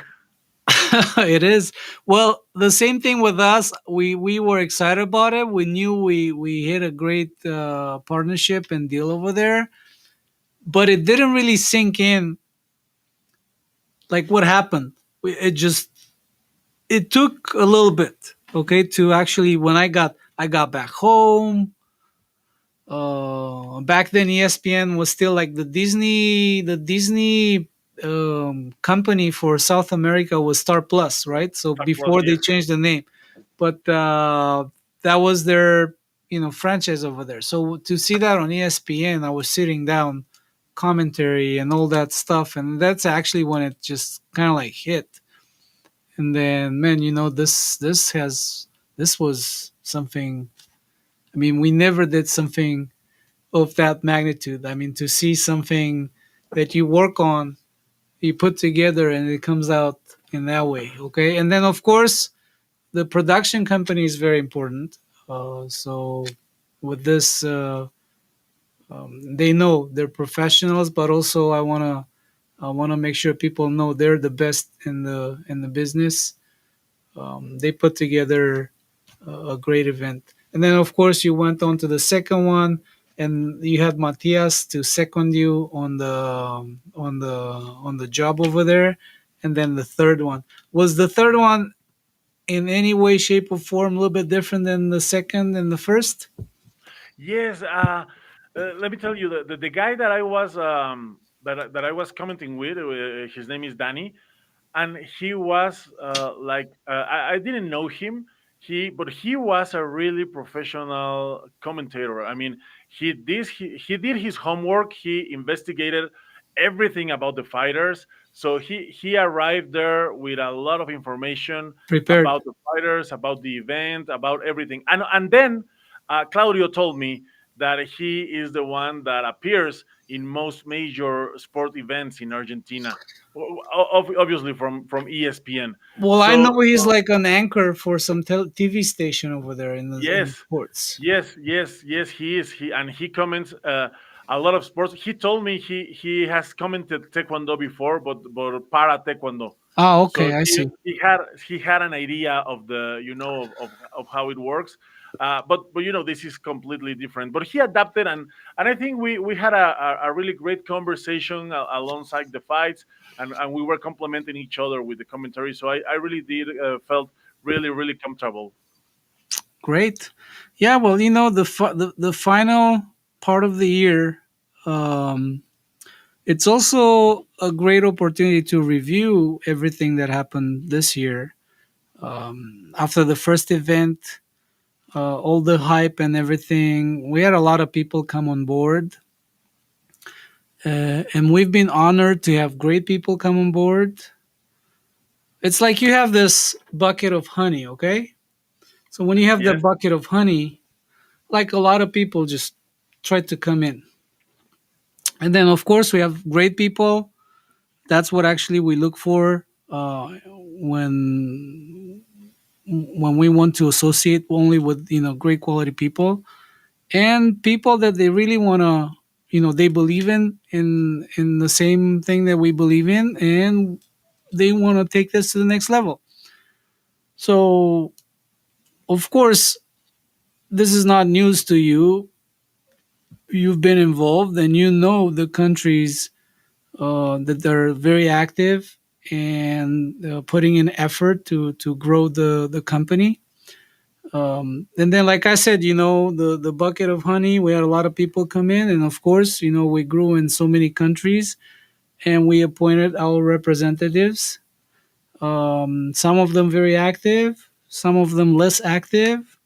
it is. Well, the same thing with us. We were excited about it. We knew we hit a great partnership and deal over there, but it didn't really sink in like what happened. It just it took a little bit, okay, to actually when I got back home. Back then, ESPN was still like the Disney company for South America was Star Plus, right? So Star Plus, before they yes. changed the name, but that was their franchise over there. So to see that on ESPN, I was sitting down, commentary and all that stuff, and that's actually when it just kind of like hit. And then, man, this was something. I mean, we never did something of that magnitude. I mean, to see something that you work on, you put together, and it comes out in that way. Okay, and then of course the production company is very important. So with this, they know they're professionals, but also I want to make sure people know they're the best in the business. They put together a great event. And then, of course, you went on to the second one, and you had Matias to second you on the job over there. And then the third one was the third one in any way, shape, or form a little bit different than the second and the first. Yes, let me tell you, the guy that I was commenting with, his name is Danny, and he was I didn't know him. But he was a really professional commentator. I mean, he did his homework. He investigated everything about the fighters. So he arrived there with a lot of information Prepared. about the fighters, about the event, about everything. And then Claudio told me, that he is the one that appears in most major sport events in Argentina, obviously from ESPN. Well, I So know he's like an anchor for some TV station over there in yes, sports. yes, he is. He comments a lot of sports. He told me he has commented Taekwondo before, but para Taekwondo. Ah, So okay, I see. he had an idea of the of how it works. But this is completely different. But he adapted, and I think we had a really great conversation alongside the fights, and we were complementing each other with the commentary. So I really did felt really comfortable. Great. Yeah, well, the final part of the year, um, it's also a great opportunity to review everything that happened this year. After the first event, all the hype and everything, we had a lot of people come on board. And we've been honored to have great people come on board. It's like you have this bucket of honey, okay? So when you have the Yes, bucket of honey, like a lot of people just try to come in. And then, of course, we have great people. That's what actually we look for when we want to associate only with great quality people and people that they really want to they believe in the same thing that we believe in, and they want to take this to the next level. So, of course, this is not news to you. You've been involved and you know the countries that they're very active and putting in effort to grow the company. And then, like I said, the bucket of honey, we had a lot of people come in. And of course, we grew in so many countries and we appointed our representatives. Some of them very active, some of them less active.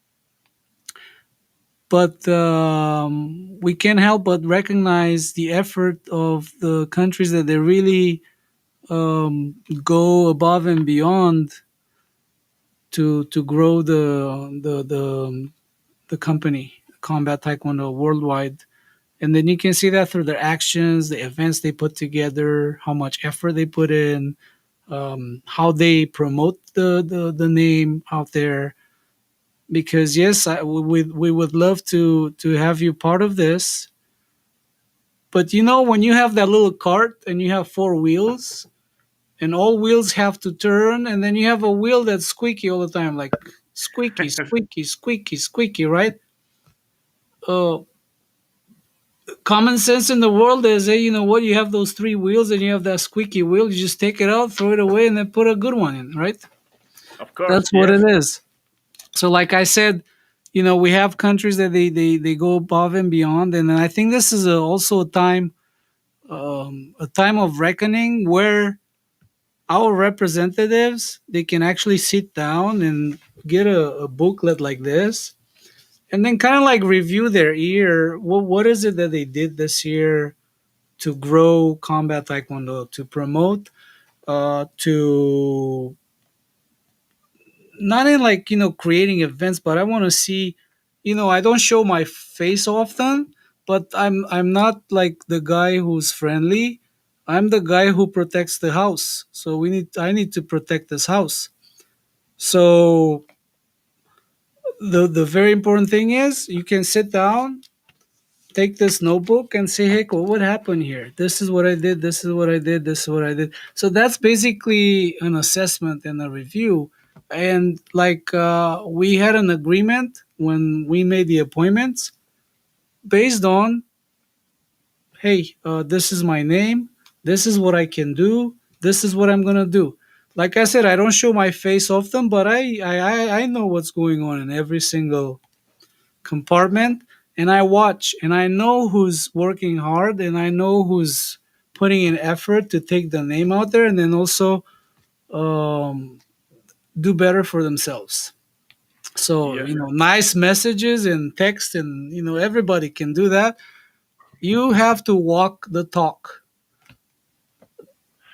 But we can't help but recognize the effort of the countries that they really go above and beyond to grow the company, Combat Taekwondo worldwide. And then you can see that through their actions, the events they put together, how much effort they put in, how they promote the name out there. Because yes, we would love to have you part of this. But when you have that little cart and you have four wheels, and all wheels have to turn, and then you have a wheel that's squeaky all the time, like squeaky, squeaky, squeaky, squeaky, right? Uh, Common sense in the world is, hey, you know what? You have those three wheels, and you have that squeaky wheel. You just take it out, throw it away, and then put a good one in, right? of course, That's what it yes. is. So, like I said, we have countries that they go above and beyond, and I think this is also a time of reckoning where our representatives they can actually sit down and get a booklet like this and then kind of like review their year. What is it that they did this year to grow combat taekwondo, to promote, to not in like creating events, but I want to see. I don't show my face often, but I'm not like the guy who's friendly. I'm the guy who protects the house. So I need to protect this house. So the very important thing is you can sit down, take this notebook, and say, "Hey, what happened here? This is what I did. This is what I did. This is what I did." So that's basically an assessment and a review. And like we had an agreement when we made the appointments based on, "Hey, this is my name. This is what I can do. This is what I'm gonna do." Like I said, I don't show my face often, but I know what's going on in every single compartment, and I watch and I know who's working hard and I know who's putting in effort to take the name out there and then also um, do better for themselves. So, Yes. nice messages and text, and everybody can do that. You have to walk the talk.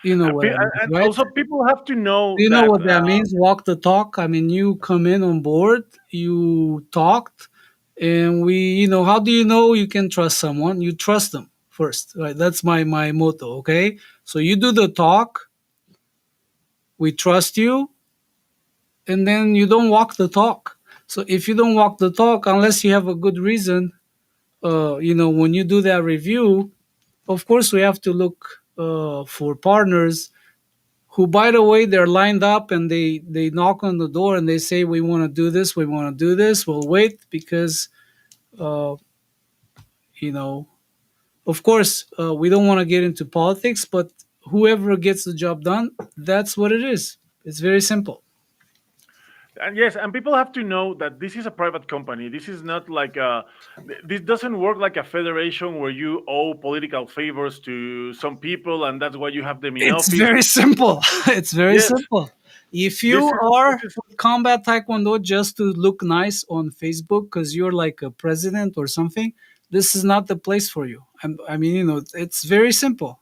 You know what I mean, And right? also people have to Do know you know that what that means? Walk the talk. I mean, you come in on board, you talked, And how do you know you can trust someone? You trust them first, right? That's my motto. Okay, so you do the talk, we trust you, and then you don't walk the talk. So if you don't walk the talk, unless you have a good reason, when you do that review, of course we have to look for partners who, by the way, they're lined up and they knock on the door and they say, we want to do this, we want to do this. We'll wait because uh, you know of course, we don't want to get into politics, but whoever gets the job done, that's what it is. It's very simple. And yes, and people have to know that this is a private company. This is not like this doesn't work like a federation where you owe political favors to some people, and that's why you have them in It's office. very simple. It's very Yes, simple. If this you is are this is combat taekwondo just to look nice on Facebook because you're like a president or something, this is not the place for you. I mean, it's very simple.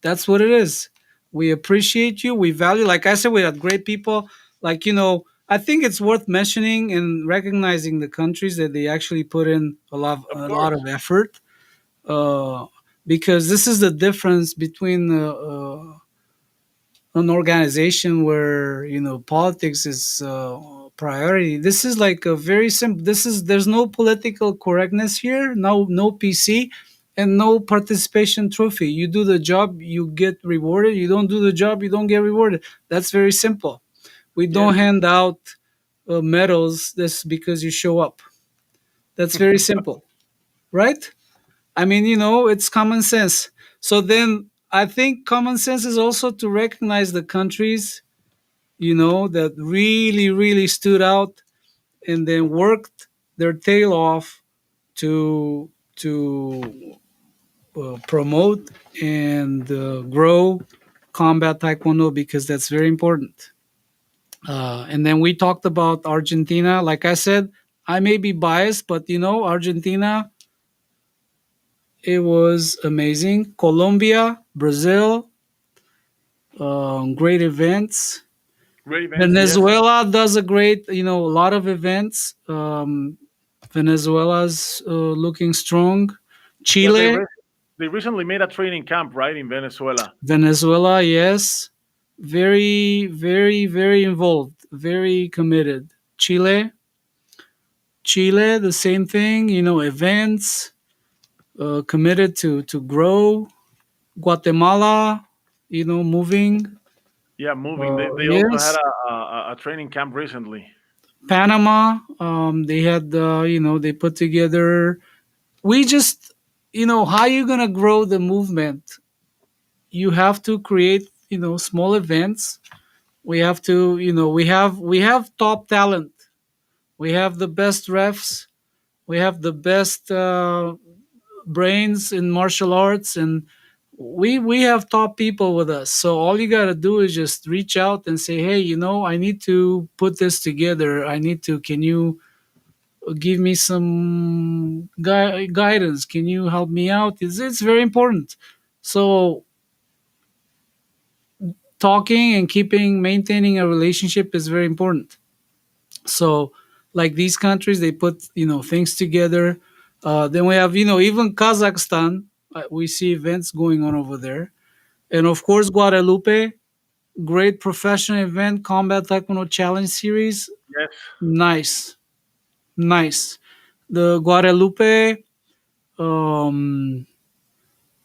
That's what it is. We appreciate you. We value, like I said, we had great people. Like, I think it's worth mentioning and recognizing the countries that they actually put in of a lot course. of effort. Uh, because this is the difference between an organization where politics is priority. This is like a very simple. There's no political correctness here. No PC, and no participation trophy. You do the job, you get rewarded. You don't do the job, you don't get rewarded. That's very simple. We don't Yes. hand out medals just because you show up. That's very simple, right? I mean, it's common sense. So then I think common sense is also to recognize the countries that really, really stood out and then worked their tail off to promote and grow combat taekwondo because that's very important. And then we talked about Argentina. Like I said, I may be biased, but Argentina, it was amazing. Colombia, Brazil, great events. Great events. Yes. Venezuela does a lot of events. Venezuela's looking strong. Yeah. Chile, They recently made a training camp right in Venezuela. Venezuela, yes, very, very, very involved, very committed. Chile, the same thing. Events, committed to grow. Guatemala, moving. Yeah, moving. They also had Yes, a training camp recently. Panama, they had, they put together. We just, how you gonna grow the movement? You have to create, small events. We have to, we have top talent. We have the best refs. We have the best brains in martial arts, and we have top people with us. So all you gotta do is just reach out and say, hey, I need to put this together. I need to. Can you give me some guidance? Can you help me out? It's very important. So talking and maintaining a relationship is very important. So like these countries, they put things together. Then we have even Kazakhstan. We see events going on over there, and of course Guadalupe, great professional event, combat taekwondo challenge series. Yes. Nice, nice. The Guadalupe, um,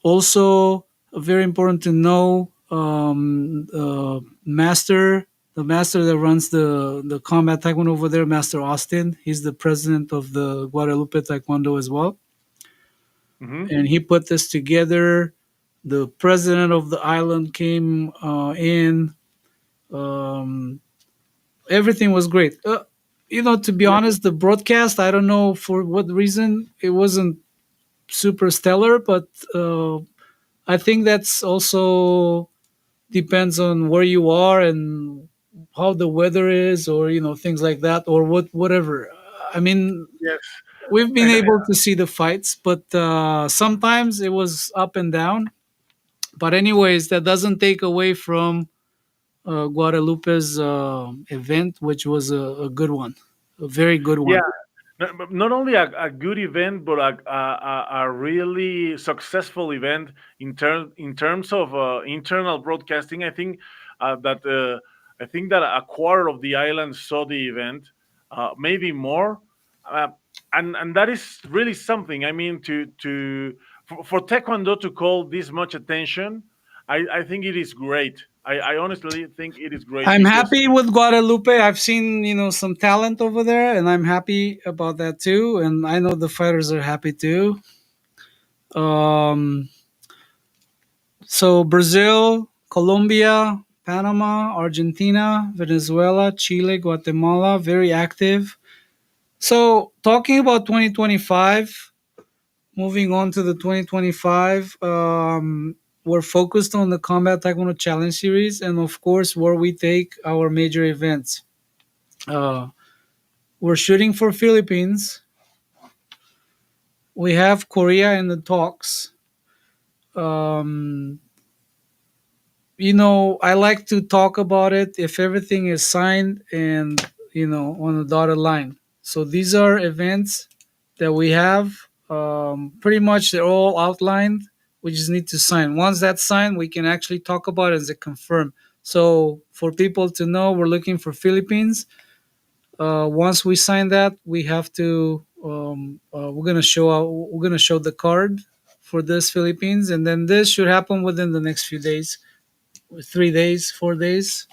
also very important to know. The master that runs the combat taekwondo over there, Master Austin. He's the president of the Guadalupe Taekwondo as well, Hmm. and he put this together. The president of the island came in. Um, Everything was great. To be Yes. honest, the broadcast, I don't know for what reason it wasn't super stellar, but I think that's also depends on where you are and how the weather is, or things like that, or whatever. I mean, Yes. we've been And able to see the fights, but sometimes it was up and down. But anyways, that doesn't take away from Guadalupe's event, which was a good one, a very good yeah, one. not only a good event, but a really successful event in terms of internal broadcasting. That I think that a quarter of the island saw the event, maybe more, uh, and that is really something. I mean, for Taekwondo to call this much attention, I think it is great. I honestly think it is great I'm because happy with Guadalupe. I've seen, some talent over there, and I'm happy about that too. And I know the fighters are happy too. Um, so Brazil, Colombia, Panama, Argentina, Venezuela, Chile, Guatemala, very active. So talking about 2025, moving on to the 2025, we're focused on the Combat Taekwondo Challenge Series, and of course, where we take our major events. Uh, we're shooting for Philippines. We have Korea in the talks. Um, I like to talk about it if everything is signed and on the dotted line. So these are events that we have. Pretty much they're all outlined. We just need to sign. Once that's signed, we can actually talk about it as a confirm. So for people to know, we're looking for Philippines. Once we sign that, we have to. We're gonna show the card for this Philippines, and then this should happen within the next few days, 3 days, 4 days,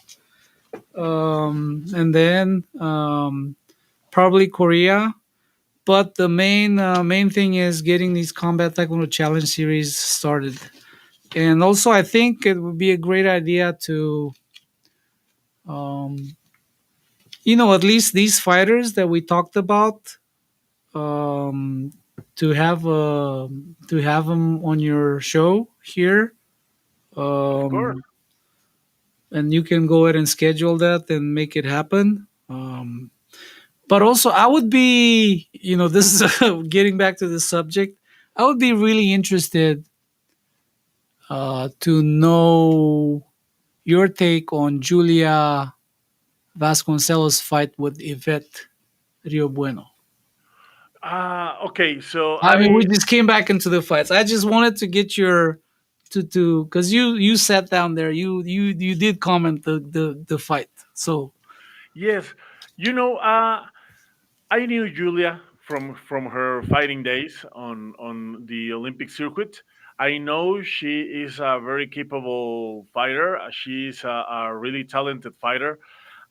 and then probably Korea. But the main thing is getting these Combat Taekwondo Challenge series started, and also I think it would be a great idea to, um, at least these fighters that we talked about, um, to have them on your show here, of course. um, and you can go ahead and schedule that and make it happen. But also, I would be, this is getting back to the subject. I would be really interested to know your take on Julia Vasconcelos' fight with Yvette Rio Bueno. Okay, so I mean, we just came back into the fights. I just wanted to get your to because you sat down there. You did comment the fight. So yes, you know, I knew Julia from her fighting days on the Olympic circuit. I know she is a very capable fighter. She's a really talented fighter.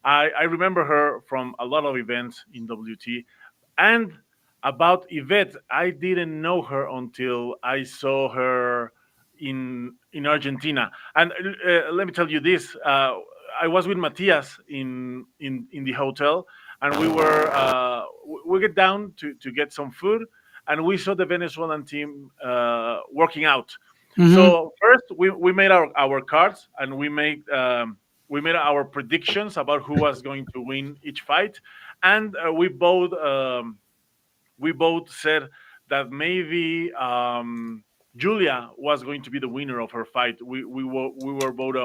I remember her from a lot of events in WT. And about Yvette, I didn't know her until I saw her in Argentina. And let me tell you this: I was with Matias in the hotel, and we get down to get some food, and we saw the Venezuelan team working out. mhm. So first, we made our cards, and we made our predictions about who was going to win each fight, and we both said that maybe Julia was going to be the winner of her fight. We were both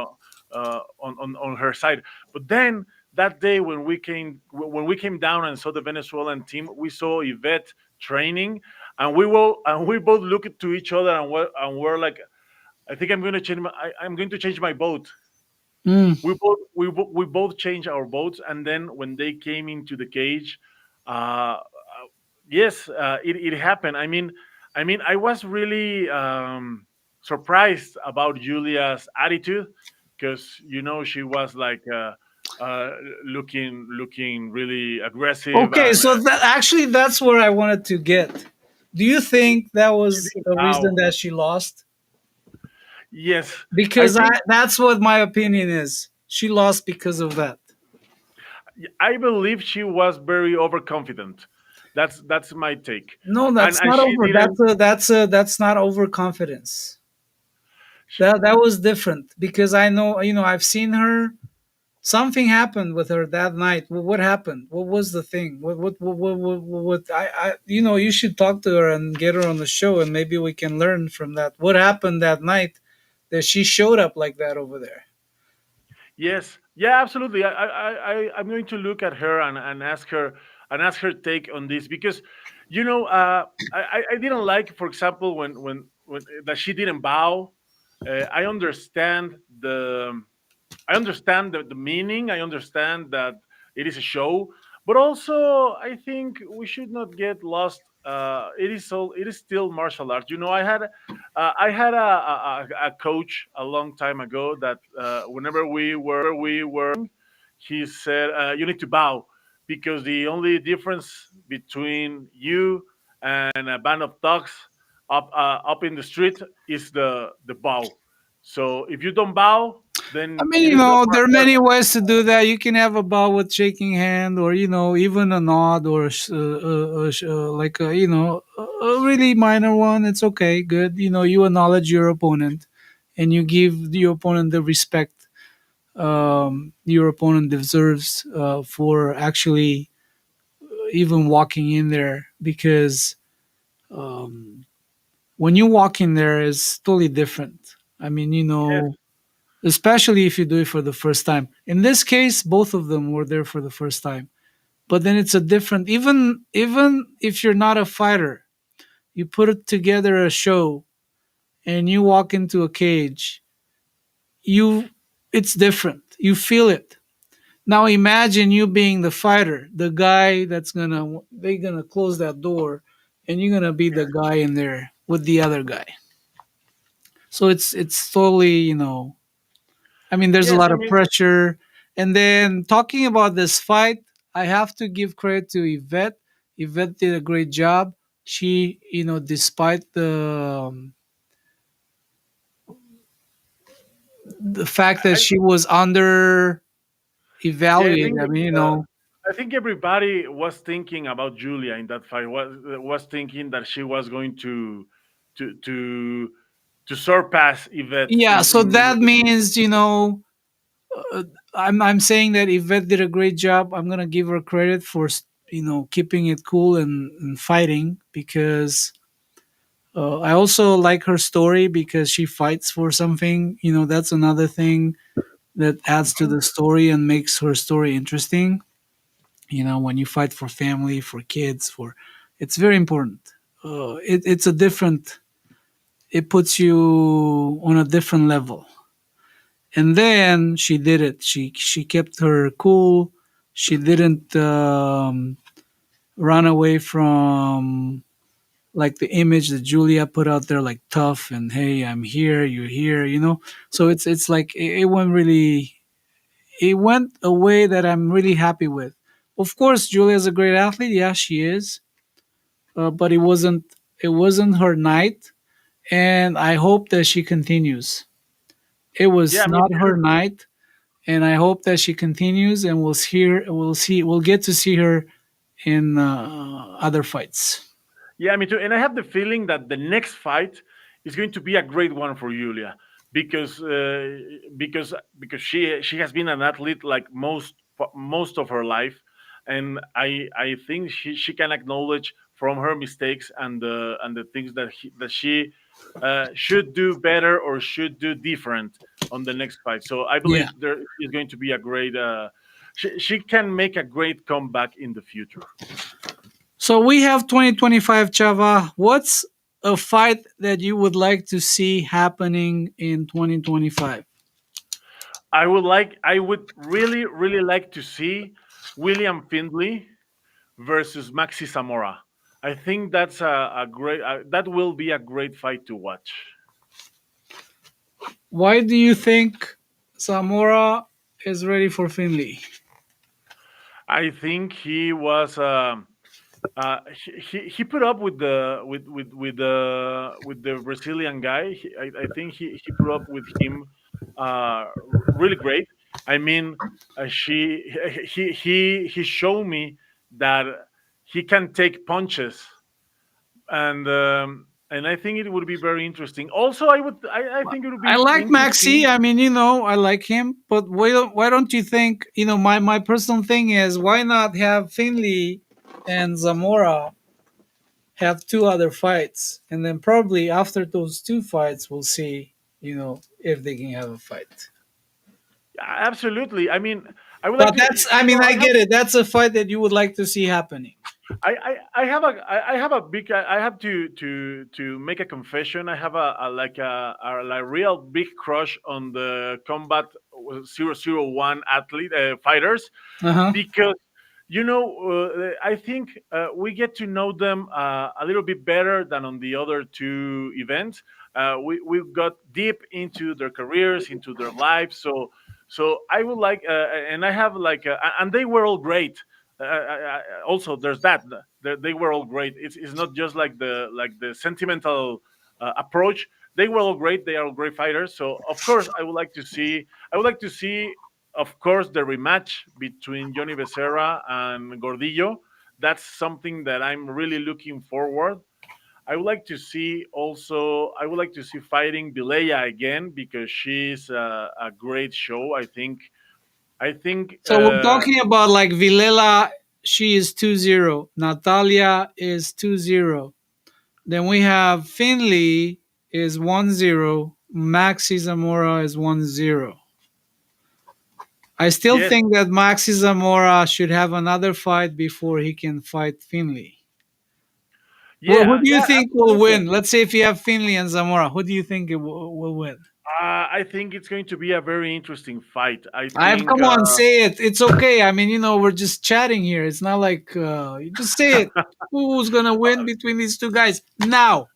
on her side. But then that day when we came down and saw the Venezuelan team, we saw Yvette training, and we both looked to each other and we're like, I think I'm going to change my vote. Mm. We both changed our votes, and then when they came into the cage, uh, yes, it happened. I was really surprised about Julia's attitude because she was like looking really aggressive Okay, and so actually that's where I wanted to get. Do you think that she was didn't the reason bow. that she lost? Yes, I Because think that's what my opinion is. She lost because of that. I believe she was very overconfident. That's my take, No, and that's and not she over. didn't. That's not overconfidence. She, That was different because I know, I've seen her. Something happened with her that night. What happened? What was the thing? You should talk to her and get her on the show, and maybe we can learn from that. What happened that night that she showed up like that over there? Yes, yeah, absolutely. I'm going to look at her and ask her. and ask her take on this because, I didn't like, for example, when that she didn't bow. I understand the meaning. I understand that it is a show, but also I think we should not get lost. It is still martial arts. I had a coach a long time ago that whenever we were, he said you need to bow because the only difference between you and a band of dogs up in the street is the bow. So if you don't bow, I then mean, you you need to go know, for a there are many haircut. ways to do that. You can have a bow with shaking hand, or even a nod, or like a really minor one. It's okay, good. You acknowledge your opponent, and you give your opponent the respect your opponent deserves for actually even walking in there, because um, when you walk in there is totally different. I mean, Yes, especially if you do it for the first time. In this case, both of them were there for the first time. But then it's a different, even if you're not a fighter, you put it together a show and you walk into a cage, you it's different. You feel it. Now imagine you being the fighter, the guy they're gonna close that door and you're gonna be the guy in there with the other guy. So it's totally, I mean, there's a yes. lot I of mean, pressure. And then talking about this fight, I have to give credit to Yvette. Yvette did a great job. She, despite the fact that I, she was under yeah, evaluated. I mean, I think everybody was thinking about Julia in that fight. Was thinking that she was going to to to surpass Yvette yeah. So in that means, uh, I'm saying that Yvette did a great job. I'm gonna give her credit for keeping it cool and fighting, because I also like her story because she fights for something. That's another thing that adds to the story and makes her story interesting. When you fight for family, for kids, it's very important. It's a different. It puts you on a different level. And then she did it. She kept her cool. She didn't run away from like the image that Julia put out there, like tough and hey, I'm here, you're here, So it's like it went really, it went a way that I'm really happy with. Of course, Julia's a great athlete. Yeah, she is, but it wasn't her night, and I hope that she continues. It was yeah, me not her too. night, and I hope that she continues, and we'll get to see her in other fights. Yeah, me too. And I have the feeling that the next fight is going to be a great one for Julia because because she has been an athlete like most of her life, and I think she can acknowledge from her mistakes and the things that she should do better or should do different on the next fight. So I Yeah. believe there is going to be a great. She can make a great comeback in the future. So we have 2025, Chava. What's a fight that you would like to see happening in 2025? I would really like to see William Findlay versus Maxi Zamora. I think that's a great that will be a great fight to watch. Why do you think Zamora is ready for Finley? I think he was he put up with the Brazilian guy. I think he put up with him really great. I mean, she he showed me that he can take punches, and I think it would be very interesting. Also, I think it would I be like Maxi. interesting. I mean, I like him. But why don't you think? My personal thing is, why not have Finley and Zamora have two other fights, and then probably after those two fights, we'll see, if they can have a fight. Absolutely. I mean, I would like But to. that's, I mean, I get it. That's a fight that you would like to see happening. I have a big I have to make a confession. I have a like real big crush on the Combat 001 athlete fighters, Uh huh. because I think we get to know them a little bit better than on the other two events. We got deep into their careers, into their lives. So I would like, and I have and they were all great. Also, there's that they were all great. It's not just like the sentimental approach. They were all great. They are all great fighters. So of course, I would like to see, of course, the rematch between Johnny Becerra and Gordillo. That's something that I'm really looking forward. I would like to see also. I would like to see fighting Bilea again because she's a great show. I think. I think. So we're talking about like Vilela, she is 2-0. Natalia is 2-0. Then we have Finley is 1-0. Maxi Zamora is 1-0. I still Yes. think that Maxi Zamora should have another fight before he can fight Finley. Well, who Yeah. do you Yeah. think will Absolutely. win? Let's say if you have Finley and Zamora, who do you think will win? I think it's going to be a very interesting fight. I I've think. come on, say it. It's okay. I mean, we're just chatting here. It's not like you just say it. Who's gonna win between these two guys now?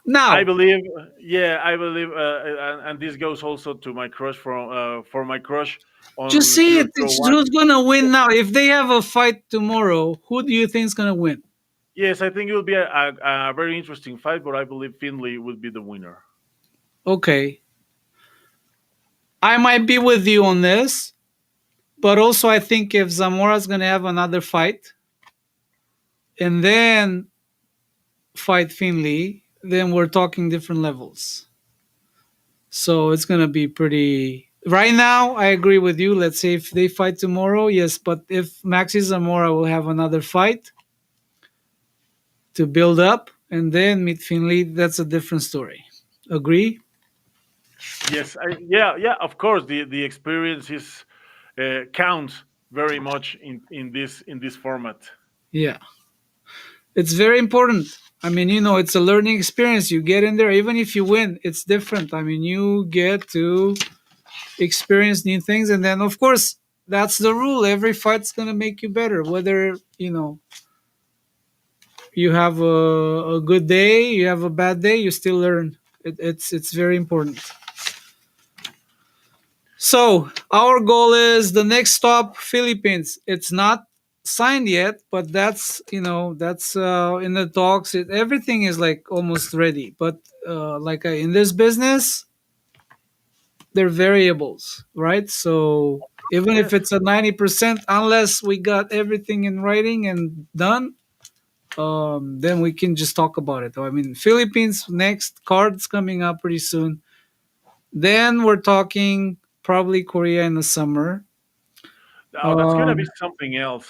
I Now, believe, yeah, I believe, and this goes also to my crush for my crush just on say zero it. zero It's one. who's gonna win now? If they have a fight tomorrow, who do you think's gonna win? Yes, I think it will be a very interesting fight, but I believe Finley will be the winner. Okay, I might be with you on this, but also I think if Zamora's gonna have another fight and then fight Finley, then we're talking different levels. So it's gonna be pretty. Right now, I agree with you. Let's say if they fight tomorrow, yes. But if Maxi Zamora will have another fight to build up and then meet Finley, that's a different story. Agree? Yes, yeah, yeah. Of course, the experience is counts very much in this format. Yeah, it's very important. I mean, it's a learning experience. You get in there, even if you win, it's different. I mean, you get to experience new things, and then of course that's the rule. Every fight's gonna make you better, whether you have a good day, you have a bad day, you still learn. It's very important. So our goal is the next stop, Philippines. It's not signed yet, but that's in the talks. Everything is like almost ready, but in this business, they're variables, right? So even if Yes, it's a 90%, unless we got everything in writing and done, then we can just talk about it. I mean, Philippines next cards coming up pretty soon. Then we're talking probably Korea in the summer. oh, that's gonna be Um, something else.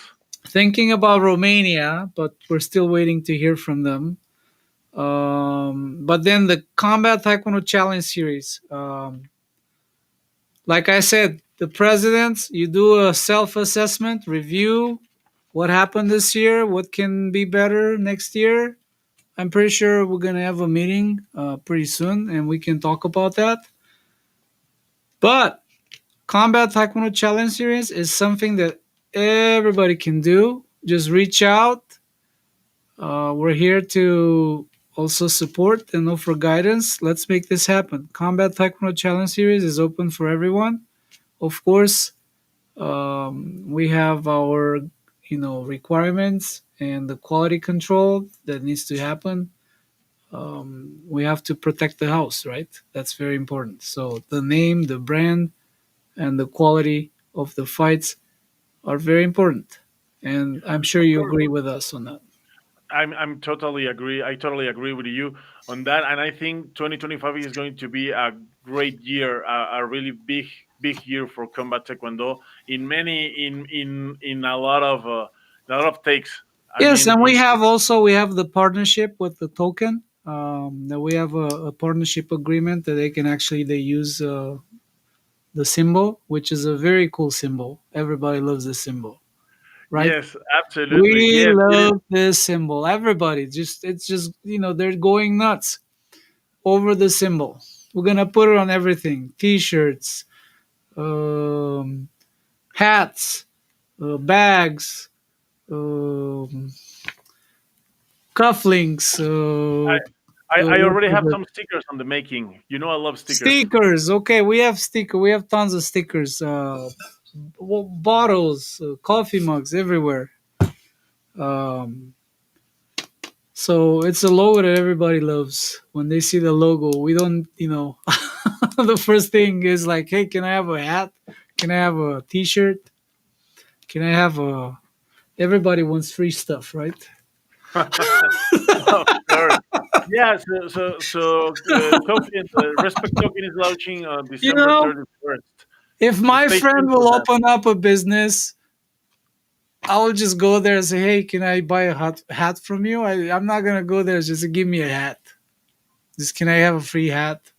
Thinking about Romania, but we're still waiting to hear from them. But then the Combat Taekwondo Challenge Series. Like I said, the presidents, you do a self assessment, review what happened this year, what can be better next year. I'm pretty sure we're going to have a meeting pretty soon and we can talk about that. But Combat Taekwondo Challenge Series is something that everybody can do. Just reach out. We're here to also support and offer guidance. Let's make this happen. Combat Taekwondo Challenge Series is open for everyone. Of course, we have our requirements and the quality control that needs to happen. We have to protect the house, right? That's very important. So the name, the brand, and the quality of the fights are very important, and I'm sure Of you course. agree with us on that. I'm totally agree. I totally agree with you on that, and I think 2025 is going to be a great year, a really big year for combat taekwondo in many in a lot of takes. I Yes, mean, and we have the partnership with the token. That we have a partnership agreement that they use the symbol, which is a very cool symbol. Everybody loves this symbol, right? Yes, absolutely. We Yes, it is. love this symbol. Everybody, just it's just they're going nuts over the symbol. We're gonna put it on everything: t-shirts, um, hats, bags, um, cufflinks, I what already is have it? some stickers on the making. You know, I love stickers. Stickers. Okay, we have sticker. We have tons of stickers. Bottles, coffee mugs everywhere. Um, so it's a logo that everybody loves. When they see the logo, we don't, the first thing is like, hey, can I have a hat? Can I have a T-shirt? Can I have a? Everybody wants free stuff, right? Of course. Yeah, token, Respect Token is launching on You December know, 31st. if So my stay friend tuned for will that. open up a business, I will just go there and say, "Hey, can I buy a hat from you?" I'm not gonna go there just to give me a hat. Just can I have a free hat?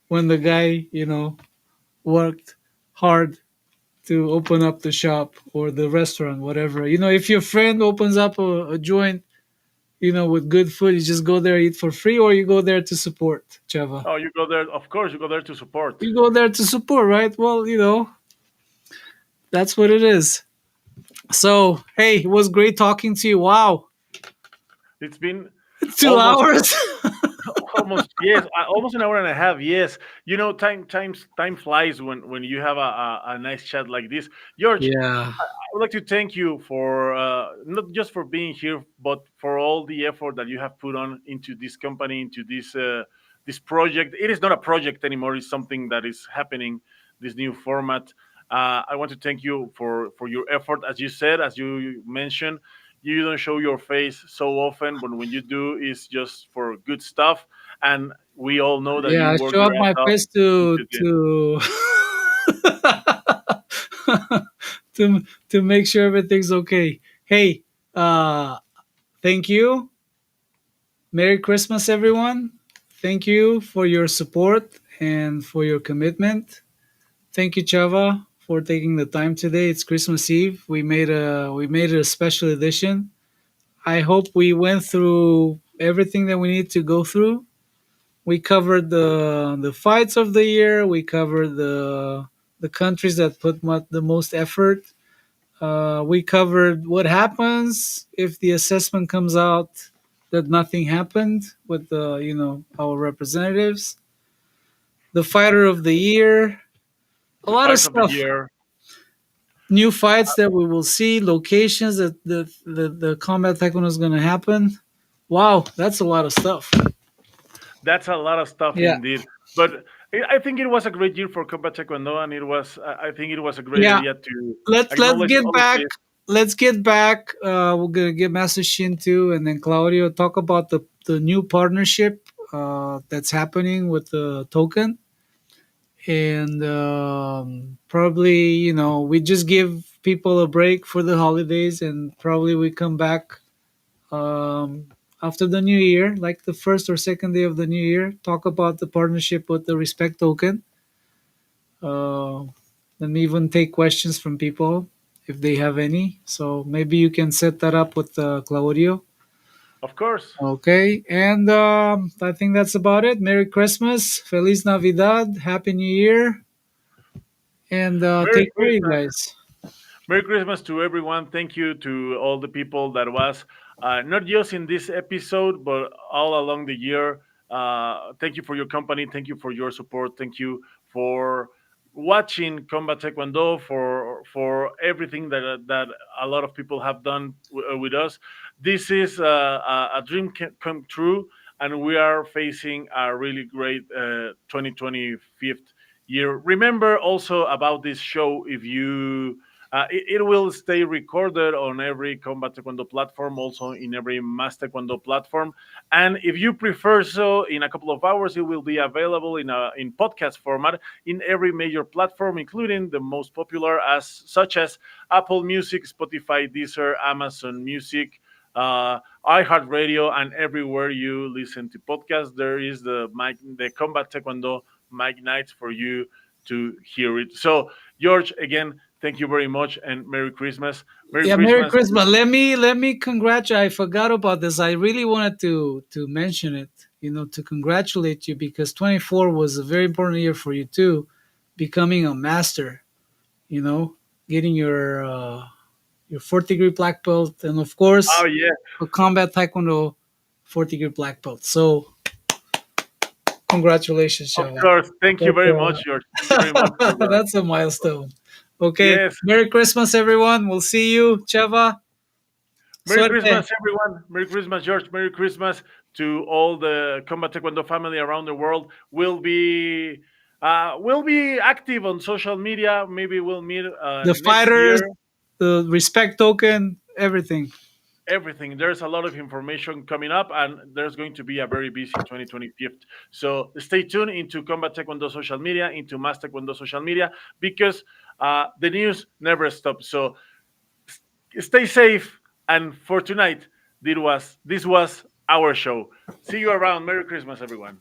When the guy, worked hard to open up the shop or the restaurant, whatever. If your friend opens up a joint, with good food, you just go there eat for free, or you go there to support. Chava, Oh, you go there. Of course, you go there to support. you go there to support, right? Well, that's what it is. So, hey, it was great talking to you. Wow, It's been 2 hours. almost almost yes, almost an hour and a half. Yes, you know, time flies when you have a nice chat like this. George, Yeah. I would like to thank you for not just for being here, but for all the effort that you have put on into this company, into this project. It is not a project anymore; it's something that is happening. This new format. I want to thank you for your effort, as you said, as you mentioned. You don't show your face so often, but when you do, it's just for good stuff. And we all know that Yeah, you I work show your up ass my off face into this. to make sure everything's okay. Hey, uh thank you. Merry Christmas, everyone. Thank you for your support and for your commitment. Thank you, Chava, for taking the time today. It's Christmas Eve. We made it a special edition. I hope we went through everything that we need to go through. We covered the fights of the year. We covered the countries that put the most effort. We covered what happens if the assessment comes out that nothing happened with our representatives. The fighter of the year. A The lot of fights of the stuff. year. New fights that we will see. Locations that the combat taekwondo is going to happen. Wow, that's a lot of stuff. That's a lot of stuff Yeah. indeed. But I think it was a great year for Kombat Taekwondo, and I think it was a great Yeah. idea to Let's acknowledge get all of back. this. Let's get back. We're gonna get Master Shin too, and then Claudio talk about the new partnership that's happening with the token, and probably we just give people a break for the holidays, and probably we come back um, after the new year, like the first or second day of the new year. Talk about the partnership with the respect token. Uh, and even take questions from people if they have any. So maybe you can set that up with Claudio. Of course. Okay, and I think that's about it. Merry Christmas, Feliz Navidad, Happy New Year, and Merry take care, you Christmas. guys. Merry Christmas to everyone. Thank you to all the people that was not just in this episode, but all along the year. Thank you for your company. Thank you for your support. Thank you for watching Combat Taekwondo, for everything that a lot of people have done with us. This is a dream come true, and we are facing a really great 2025 year. Remember also about this show if you it will stay recorded on every Combat Taekwondo platform, also in every Mass Taekwondo platform. And if you prefer so, in a couple of hours, it will be available in podcast format in every major platform, including the most popular, as such as Apple Music, Spotify, Deezer, Amazon Music, iHeartRadio, and everywhere you listen to podcasts. There is the Combat Taekwondo Mike Nights for you to hear it. So, George, again, thank you very much and Merry Christmas. Merry Yeah, Merry Christmas. Christmas. Let me congratulate. I forgot about this. I really wanted to mention it. To congratulate you because 24 was a very important year for you too, becoming a master. You know, getting your fourth degree black belt, and of Oh, course, yeah, a combat taekwondo fourth degree black belt. So congratulations, of Shava. course. Thank you That's very much, George. Thank you very much for the. that's a milestone. Okay, Yes. Merry Christmas, everyone. We'll see you, Chava. Merry Suerte. Christmas, everyone. Merry Christmas, George. Merry Christmas to all the Combat Taekwondo family around the world. We'll be active on social media. Maybe we'll meet The next fighters, year. the respect token, everything. Everything. There's a lot of information coming up, and there's going to be a very busy 2025. So stay tuned into Combat Taekwondo social media, into Mass Taekwondo social media, because the news never stops. So stay safe. And for tonight, this was our show. See you around. Merry Christmas, everyone.